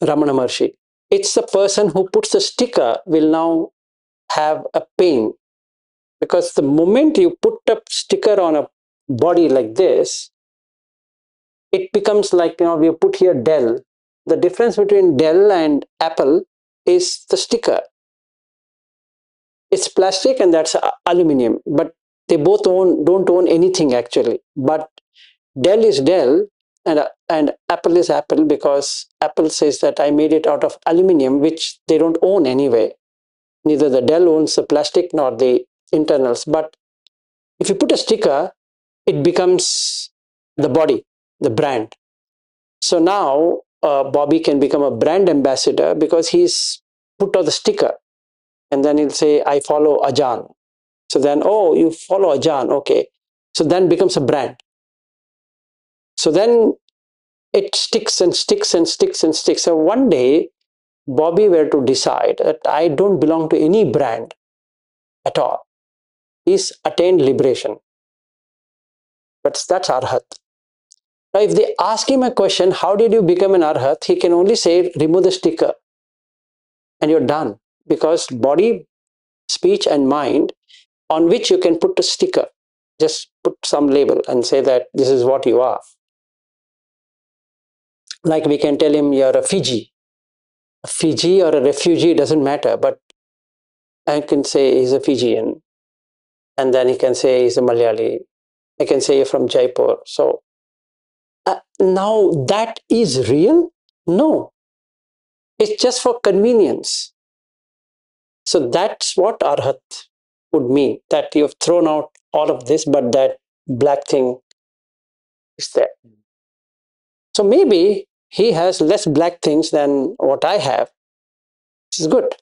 Ramana Maharshi. It's the person who puts the sticker will now have a pain, because the moment you put a sticker on a body like this, it becomes like, we put here Dell. The difference between Dell and Apple is the sticker. It's plastic and that's aluminum, but they both don't own anything actually. But Dell is Dell, and Apple is Apple, because Apple says that I made it out of aluminum, which they don't own anyway. Neither the Dell owns the plastic nor the internals. But if you put a sticker, it becomes the body, the brand. So now Bobby can become a brand ambassador because he's put on the sticker, and then he'll say, I follow Ajahn. So then, oh, you follow Ajahn, okay. So then becomes a brand. So then it sticks and sticks and sticks and sticks. So one day, Bobby were to decide that I don't belong to any brand at all. He's attained liberation. But that's Arhat. Now, if they ask him a question, how did you become an Arhat? He can only say, remove the sticker and you're done. Because body, speech, and mind, on which you can put a sticker, just put some label and say that this is what you are. Like we can tell him you're a Fiji. A Fiji or a refugee doesn't matter, but I can say he's a Fijian. And then he can say he's a Malayali. I can say you're from Jaipur. So now that is real? No. It's just for convenience. So that's what Arhat would mean, that you've thrown out all of this, but that black thing is there. So maybe he has less black things than what I have. This is good.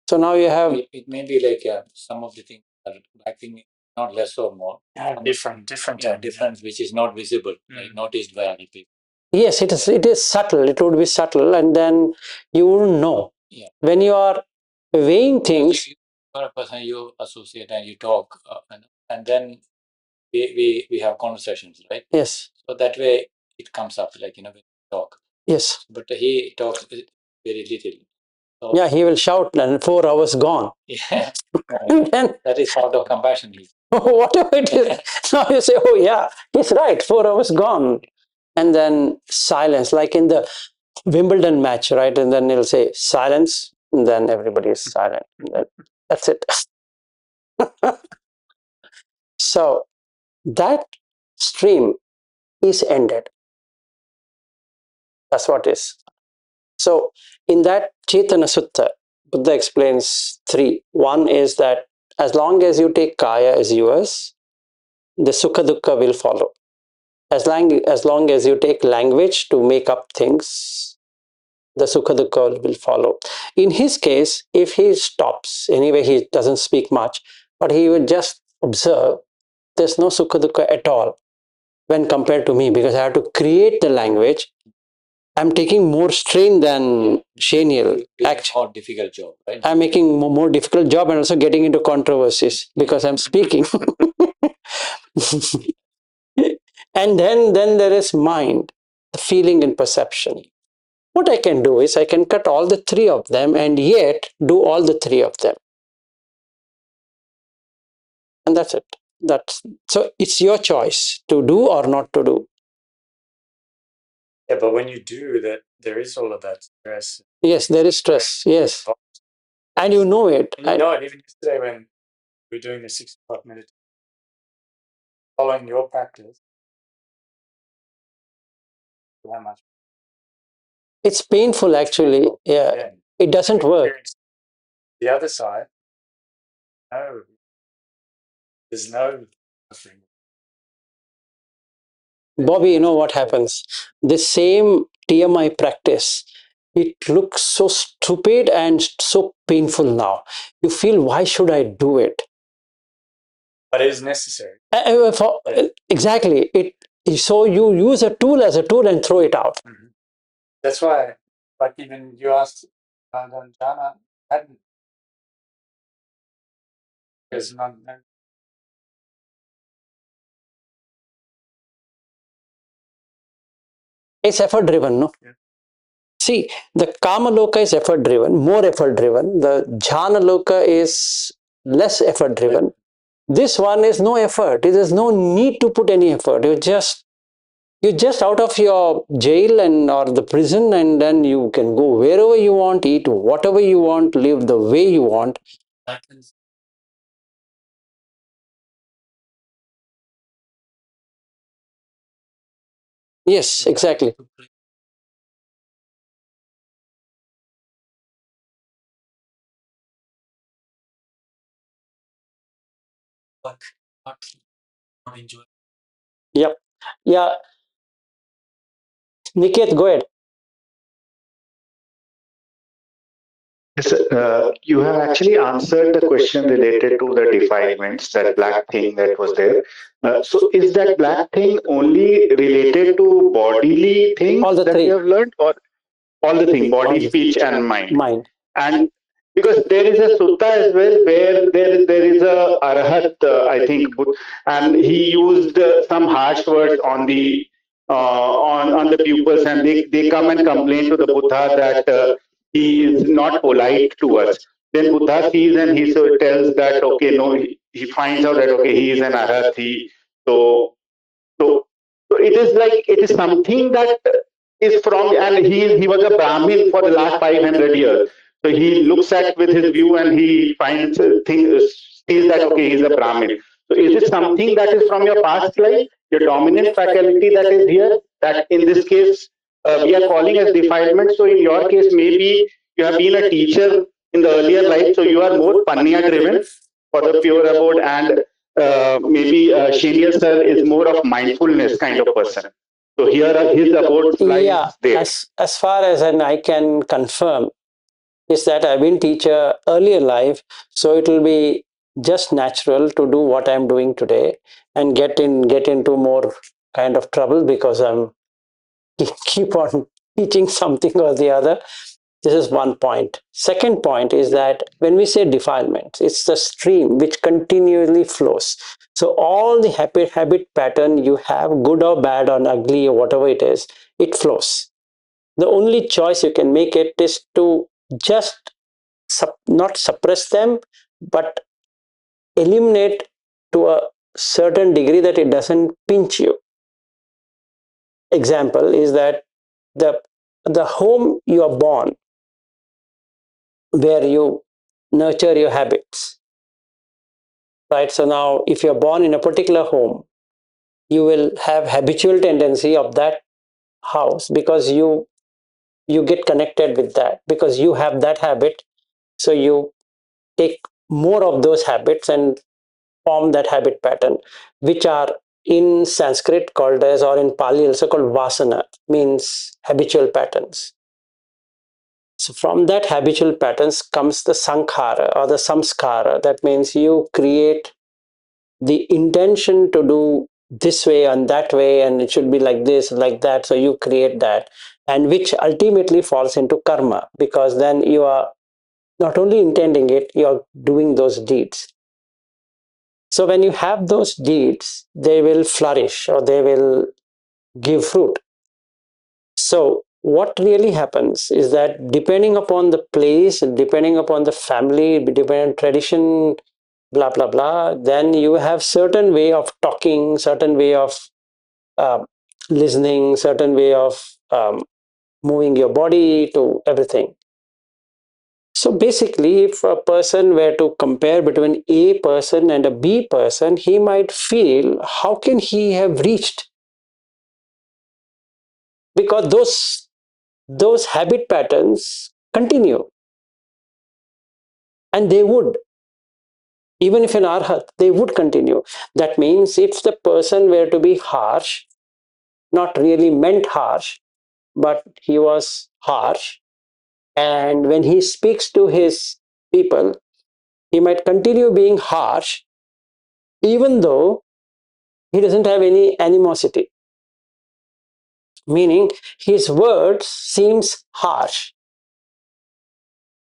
So now you have. It may be like some of the things are black thing, not less or more. Different. Difference which is not visible, noticed by other people. Yes, it is subtle. It would be subtle, and then you wouldn't know. Yeah. When you are weighing things. If you are a person you associate and you talk, and then we have conversations, right? Yes. So that way it comes up, like, when you talk. Yes. But he talks very little. So, yeah, he will shout and 4 hours gone. Yeah. Then, that is part of compassion. Whatever it is. Now you say, oh yeah, he's right, 4 hours gone. And then silence, like in the Wimbledon match, right? And then he'll say silence, and then everybody is silent. That's it. So that stream is ended. That's what is. So in that Chetana Sutta, Buddha explains 3. One is that as long as you take kaya as yours, the sukha dukkha will follow. As long as you take language to make up things, the sukha dukkha will follow. In his case, if he stops, anyway, he doesn't speak much, but he will just observe, there's no sukha dukkha at all when compared to me, because I have to create the language. I'm taking more strain than Shaniel. Actually, more difficult job, right? I'm making more difficult job and also getting into controversies because I'm speaking. And then there is mind, the feeling and perception. What I can do is I can cut all the 3 of them and yet do all the 3 of them. And that's it. So it's your choice to do or not to do. Yeah, but when you do that, there is all of that stress. Yes, there is stress. Yes. And you know it. And you know it. Even yesterday when we were doing the 6 o'clock meditation, following your practice, how much It's painful, actually. Yeah. yeah. It doesn't work. The other side, no, there's no thing. Bobby, you know what happens? The same TMI practice, it looks so stupid and so painful now. You feel, why should I do it? But it is necessary. Exactly. So you use a tool as a tool and throw it out. Mm-hmm. That's why, like even you asked Jana, hadn't, there's none. It's effort driven, no? Yeah. See, the Kama Loka is effort driven, more effort driven. The Jhana Loka is less effort driven. Yeah. This one is no effort. There's no need to put any effort. You're just out of your jail and or the prison, and then you can go wherever you want, eat whatever you want, live the way you want. Yes, exactly. But not enjoy. Yep. Yeah. Niket, go ahead. Yes, you have actually answered the question related to the defilements, that black thing that was there. So, is that black thing only related to bodily things All the that three. you have learned, or all the thing, body, speech, and mind? And because there is a sutta as well where there is a arhat, I think, and he used some harsh words on the on the pupils, and they come and complain to the Buddha that he is not polite to us. Then Buddha sees and he so tells that okay, no, he finds out that okay, he is an arhat. So so so it is like it is something that is from, and he was a Brahmin for the last 500 years. So he looks at with his view and he finds sees that okay, he's a Brahmin. So is it something that is from your past life, your dominant faculty that is here? That in this case we are calling as defilement. So in your case, maybe you have been a teacher in the earlier life, so you are more panya driven for the pure abode, and maybe Senior sir is more of mindfulness kind of person. So here his abode lies there. As far as I can confirm is that I've been teacher earlier life, so it will be just natural to do what I'm doing today and get into more kind of trouble because I'm keep on teaching something or the other. This is one point. Second point is that when we say defilement, it's the stream which continually flows. So all the habit pattern you have, good or bad or ugly or whatever it is, it flows. The only choice you can make it is to just not suppress them, but eliminate to a certain degree that it doesn't pinch you. Example is that the home you are born, where you nurture your habits, right? So now if you're born in a particular home, you will have habitual tendency of that house because you get connected with that because you have that habit. So you take more of those habits and form that habit pattern, which are in Sanskrit called as, or in Pali also called vasana, means habitual patterns. So from that habitual patterns comes the sankhara or the samskara. That means you create the intention to do this way and that way, and it should be like this, like that. So you create that, and which ultimately falls into karma because then you are not only intending it, you are doing those deeds. So when you have those deeds, they will flourish or they will give fruit. So what really happens is that depending upon the place, depending upon the family, depending on tradition, blah blah blah, then you have certain way of talking, certain way of uh, listening, certain way of moving your body to everything. So basically, if a person were to compare between A person and a B person, he might feel, how can he have reached? Because those habit patterns continue, and they would, even if in arhat, they would continue. That means if the person were to be harsh, not really meant harsh, but he was harsh, and when he speaks to his people, he might continue being harsh, even though he doesn't have any animosity, meaning his words seems harsh.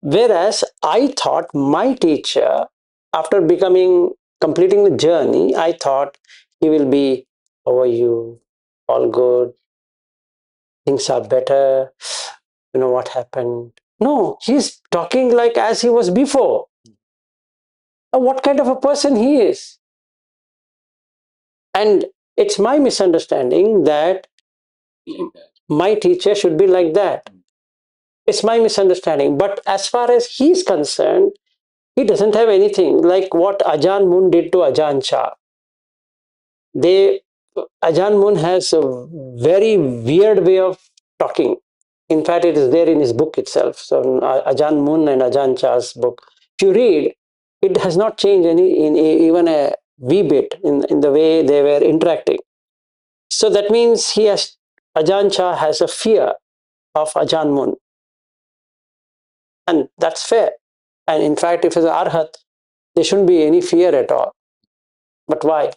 Whereas I thought my teacher, after completing the journey, I thought he will be, how are you? All good, things are better, you know what happened? No, he's talking like as he was before. What kind of a person he is? And it's my misunderstanding that my teacher should be like that. It's my misunderstanding. But as far as he's concerned, he doesn't have anything like what Ajahn Mun did to Ajahn Chah. Ajahn Mun has a very weird way of talking. In fact, it is there in his book itself. So Ajahn Mun and Ajahn Chah's book. If you read, it has not changed even a wee bit in the way they were interacting. So that means Ajahn Chah has a fear of Ajahn Mun. And that's fair. And in fact, if it's Arhat, there shouldn't be any fear at all. But why?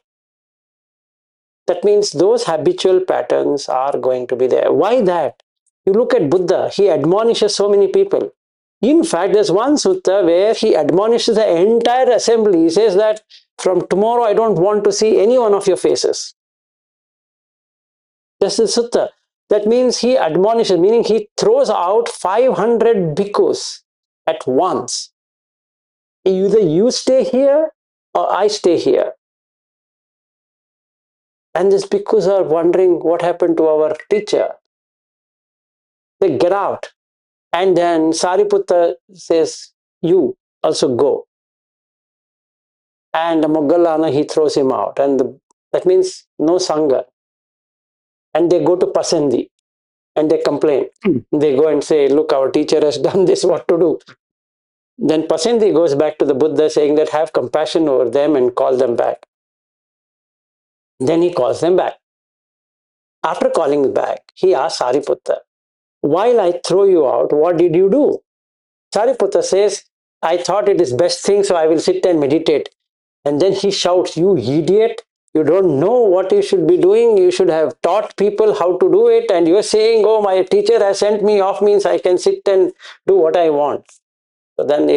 That means those habitual patterns are going to be there. Why that? You look at Buddha, he admonishes so many people. In fact, there's one sutta where he admonishes the entire assembly. He says that from tomorrow I don't want to see any one of your faces. That's the sutta. That means he admonishes, meaning he throws out 500 bhikkhus at once. Either you stay here or I stay here. And these bhikkhus are wondering what happened to our teacher. They get out. And then Sariputta says, you also go. And Moggallana, he throws him out. And that means no Sangha. And they go to Pasandi and they complain. They go and say, look, our teacher has done this, what to do? Then Pasandi goes back to the Buddha saying that have compassion over them and call them back. Then he calls them back. After calling back, he asks Sariputta, while I throw you out, what did you do? Sariputta says, I thought it is best thing, so I will sit and meditate. And then he shouts, you idiot, you don't know what you should be doing. You should have taught people how to do it. And you're saying, oh, my teacher has sent me off, means I can sit and do what I want. So then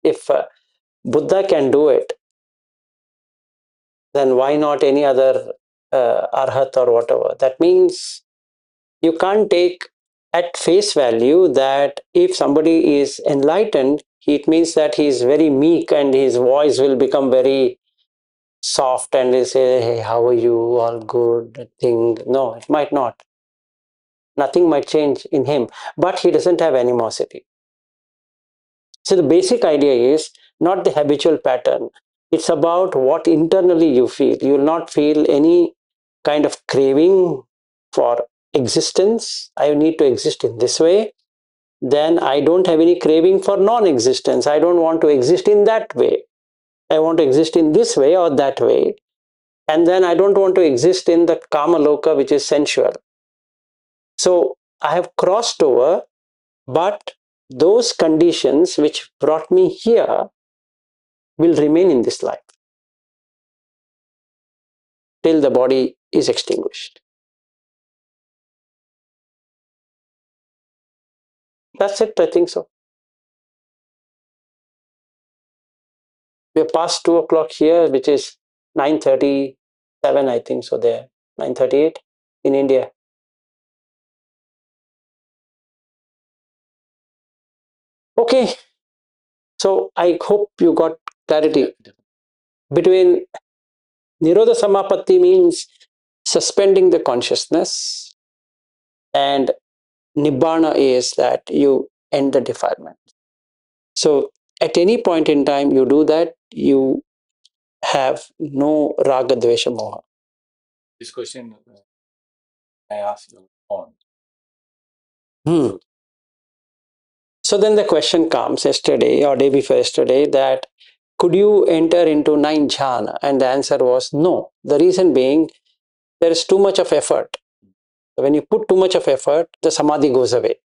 if Buddha can do it, then why not any other arhat or whatever? That means you can't take at face value that if somebody is enlightened, it means that he is very meek and his voice will become very soft and they say, hey, how are you? All good? Thing. No, it might not. Nothing might change in him, but he doesn't have animosity. So the basic idea is not the habitual pattern. It's about what internally you feel. You will not feel any kind of craving for existence. I need to exist in this way. Then I don't have any craving for non-existence. I don't want to exist in that way. I want to exist in this way or that way. And then I don't want to exist in the kama loka, which is sensual. So I have crossed over, but those conditions which brought me here will remain in this life till the body is extinguished. That's it, I think so. We're past 2 o'clock here, which is 9:37, I think so there. 9:38 in India. Okay, so I hope you got clarity. Between Nirodha Samapatti means suspending the consciousness, and Nibbana is that you end the defilement. So at any point in time you do that, you have no raga, dvesha, moha. This question I asked you on. So then the question comes yesterday or day before yesterday that could you enter into 9 jhana? And the answer was no. The reason being there is too much of effort. When you put too much of effort, the samadhi goes away.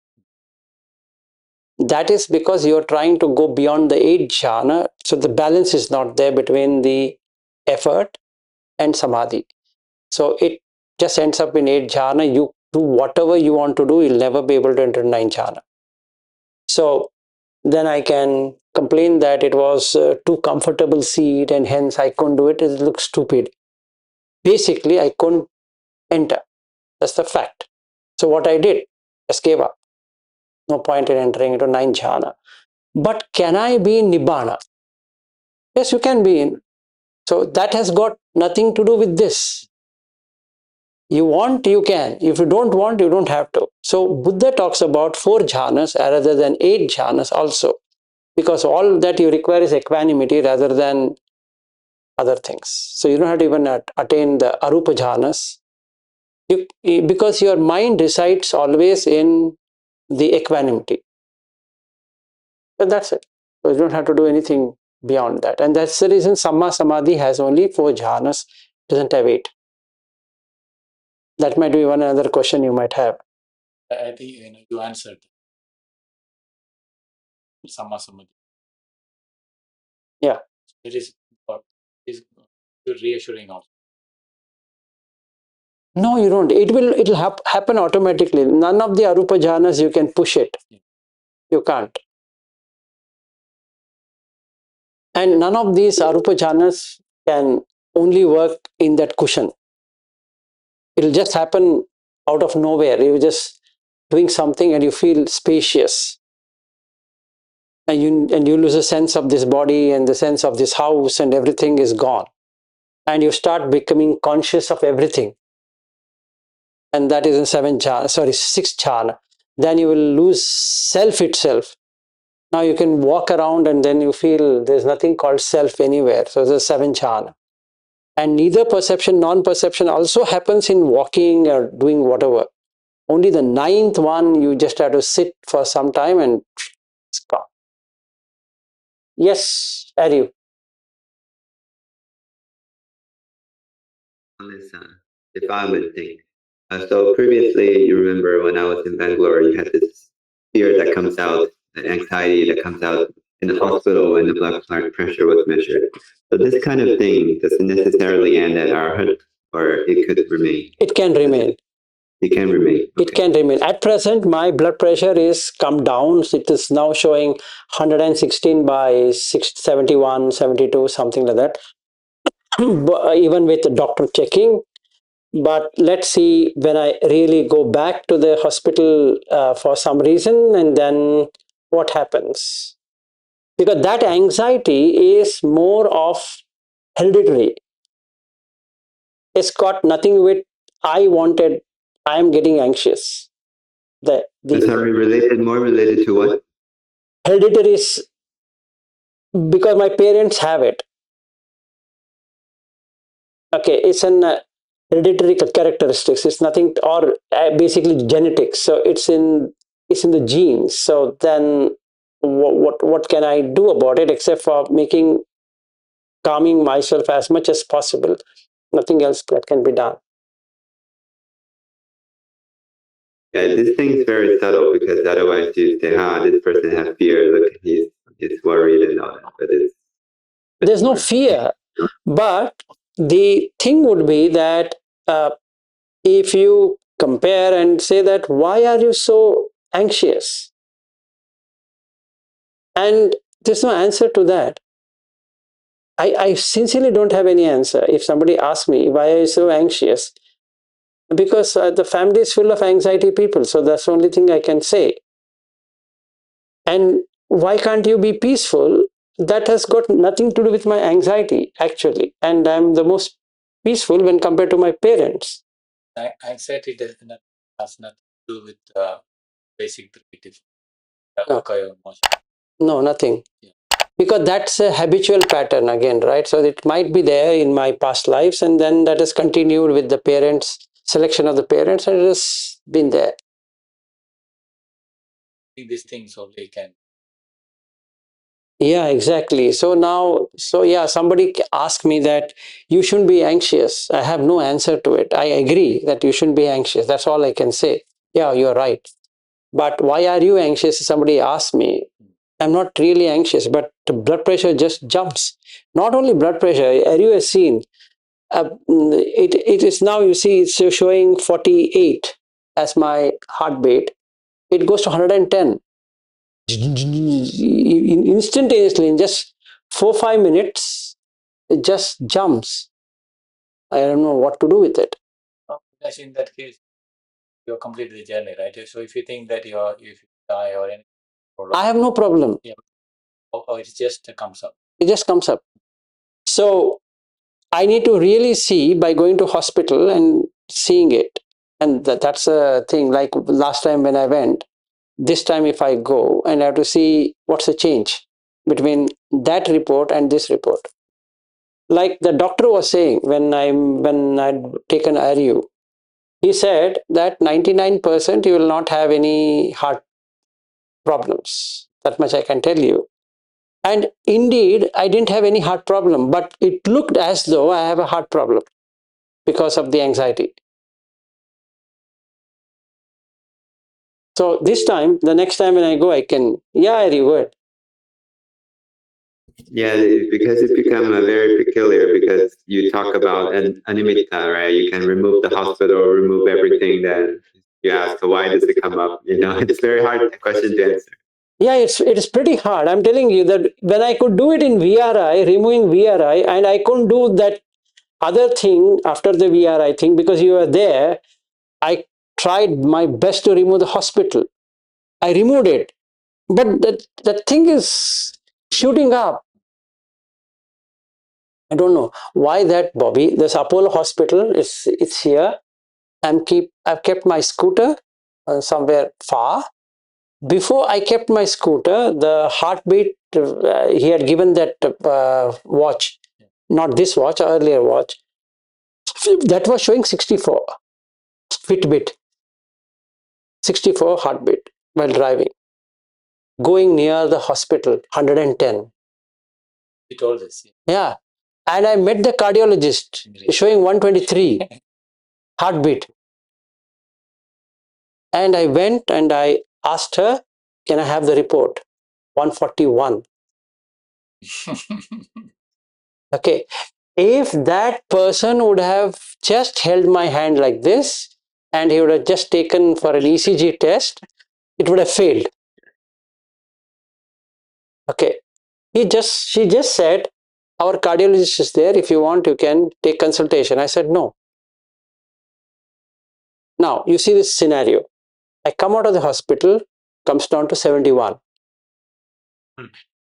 That is because you're trying to go beyond the 8 jhana. So the balance is not there between the effort and samadhi. So it just ends up in 8 jhana. You do whatever you want to do, you'll never be able to enter 9 jhana. So then I can complain that it was too comfortable seat and hence I couldn't do it. It looks stupid. Basically, I couldn't enter. That's the fact. So what I did, just gave up. No point in entering into 9 jhana. But can I be in Nibbana? Yes, you can be in. So that has got nothing to do with this. You want, you can. If you don't want, you don't have to. So Buddha talks about 4 jhanas rather than 8 jhanas also. Because all that you require is equanimity rather than other things. So you don't have to even attain the arupa jhanas. Because your mind resides always in the equanimity. And that's it. So you don't have to do anything beyond that. And that's the reason Samma Samadhi has only 4 jhanas, doesn't have 8. That might be one another question you might have. I think you answered. Samma Samadhi. Yeah. It is reassuring also. No, you don't. It'll happen automatically. None of the arupa jhanas you can push it. You can't. And none of these arupa jhanas can only work in that cushion. It'll just happen out of nowhere. You're just doing something and you feel spacious. And you lose a sense of this body and the sense of this house and everything is gone. And you start becoming conscious of everything. And that is in 6th jhana. Then you will lose self itself. Now you can walk around and then you feel there's nothing called self anywhere. So there's 7th jhana. And neither perception, non-perception also happens in walking or doing whatever. Only the 9th one, you just have to sit for some time and it's gone. Yes, Ariu. On this defilement thing. So previously, you remember when I was in Bangalore, you had this fear that comes out, that anxiety that comes out in the hospital when the blood pressure was measured. So this kind of thing doesn't necessarily end at arhat, or it could remain. It can remain. It can remain. Okay. It can remain. At present, my blood pressure is come down. It is now showing 116 by 71, 72, something like that. Even with the doctor checking. But let's see when I really go back to the hospital for some reason and then what happens. Because that anxiety is more of hereditary. It's got nothing with I am getting anxious. Sorry, more related to what? Hereditary is because my parents have it. Okay, it's an hereditary characteristics. It's nothing, or basically genetics. So it's in the genes. So then, what can I do about it except for calming myself as much as possible? Nothing else that can be done. Yeah, this thing is very subtle because otherwise you say, this person has fear. Look, he's worried and all that. But there's no fear. But the thing would be that if you compare and say that, why are you so anxious? And there's no answer to that. I sincerely don't have any answer. If somebody asks me, why are you so anxious? Because the family is full of anxiety people. So that's the only thing I can say. And why can't you be peaceful? That has got nothing to do with my anxiety, actually. And I'm the most peaceful when compared to my parents. Anxiety has nothing to do with basic primitive No. emotion. No, nothing. Yeah. Because that's a habitual pattern again, right? So it might be there in my past lives, and then that has continued with the parents, selection of the parents, and it has been there. These things only can. Yeah, exactly. So now, somebody asked me that you shouldn't be anxious. I have no answer to it. I agree that you shouldn't be anxious. That's all I can say. Yeah, you're right. But why are you anxious? Somebody asked me. I'm not really anxious, but the blood pressure just jumps. Not only blood pressure, are you have seen? It is now, you see, it's showing 48 as my heartbeat. It goes to 110 instantaneously in just 4-5 minutes. It just jumps. I don't know what to do with it. Because in that case, you're completed the journey, right? So if you think that if you die or anything, I have no problem. Yeah. Or it just comes up. It just comes up. So I need to really see by going to hospital and seeing it. And that's a thing. Like last time when I went, this time if I go and I have to see what's the change between that report and this report. Like the doctor was saying when I'd taken RU, he said that 99% you will not have any heart problems. That much I can tell you. And indeed, I didn't have any heart problem, but it looked as though I have a heart problem because of the anxiety. So this time, the next time when I go, I can, I revert. Yeah, because it become very peculiar because you talk about an animitta, right? You can remove the hospital, remove everything. Then you ask, so why does it come up? It's very hard question to answer. Yeah, it's pretty hard. I'm telling you that when I could do it in VRI, removing VRI, and I couldn't do that other thing after the VRI thing because you were there, I tried my best to remove the hospital. I removed it, but that thing is shooting up. I don't know why that, Bobby. This Apollo Hospital it's here. I've kept my scooter somewhere far. Before I kept my scooter, the heartbeat, he had given that watch, not this watch, earlier watch, that was showing 64 Fitbit, 64 heartbeat while driving. Going near the hospital, 110. You told us. Yeah. And I met the cardiologist, showing 123 heartbeat. And I went and I asked her, can I have the report? 141. Okay. If that person would have just held my hand like this and he would have just taken for an ECG test, it would have failed. Okay. She just said, our cardiologist is there. If you want, you can take consultation. I said, no. Now, you see this scenario. I come out of the hospital, comes down to 71.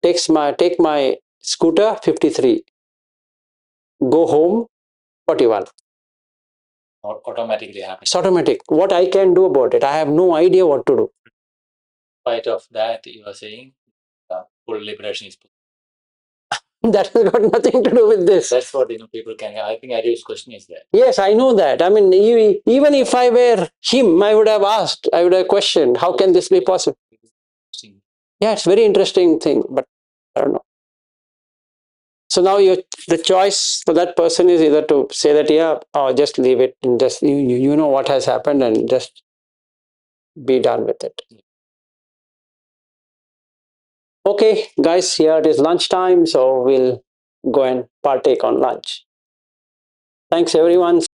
Take my scooter, 53. Go home, 41. Automatically happens. It's automatic. What I can do about it? I have no idea what to do. In spite of that, you are saying full liberation is possible. That has got nothing to do with this. That's what people can. I think Ariel's question is that. Yes, I know that. I mean, even if I were him, I would have asked, I would have questioned, how can this be possible? Yeah, it's a very interesting thing, but I don't know. So now the choice for that person is either to say that, yeah, or just leave it and just, you know what has happened and just be done with it. Okay, guys, here it is lunchtime, so we'll go and partake on lunch. Thanks, everyone.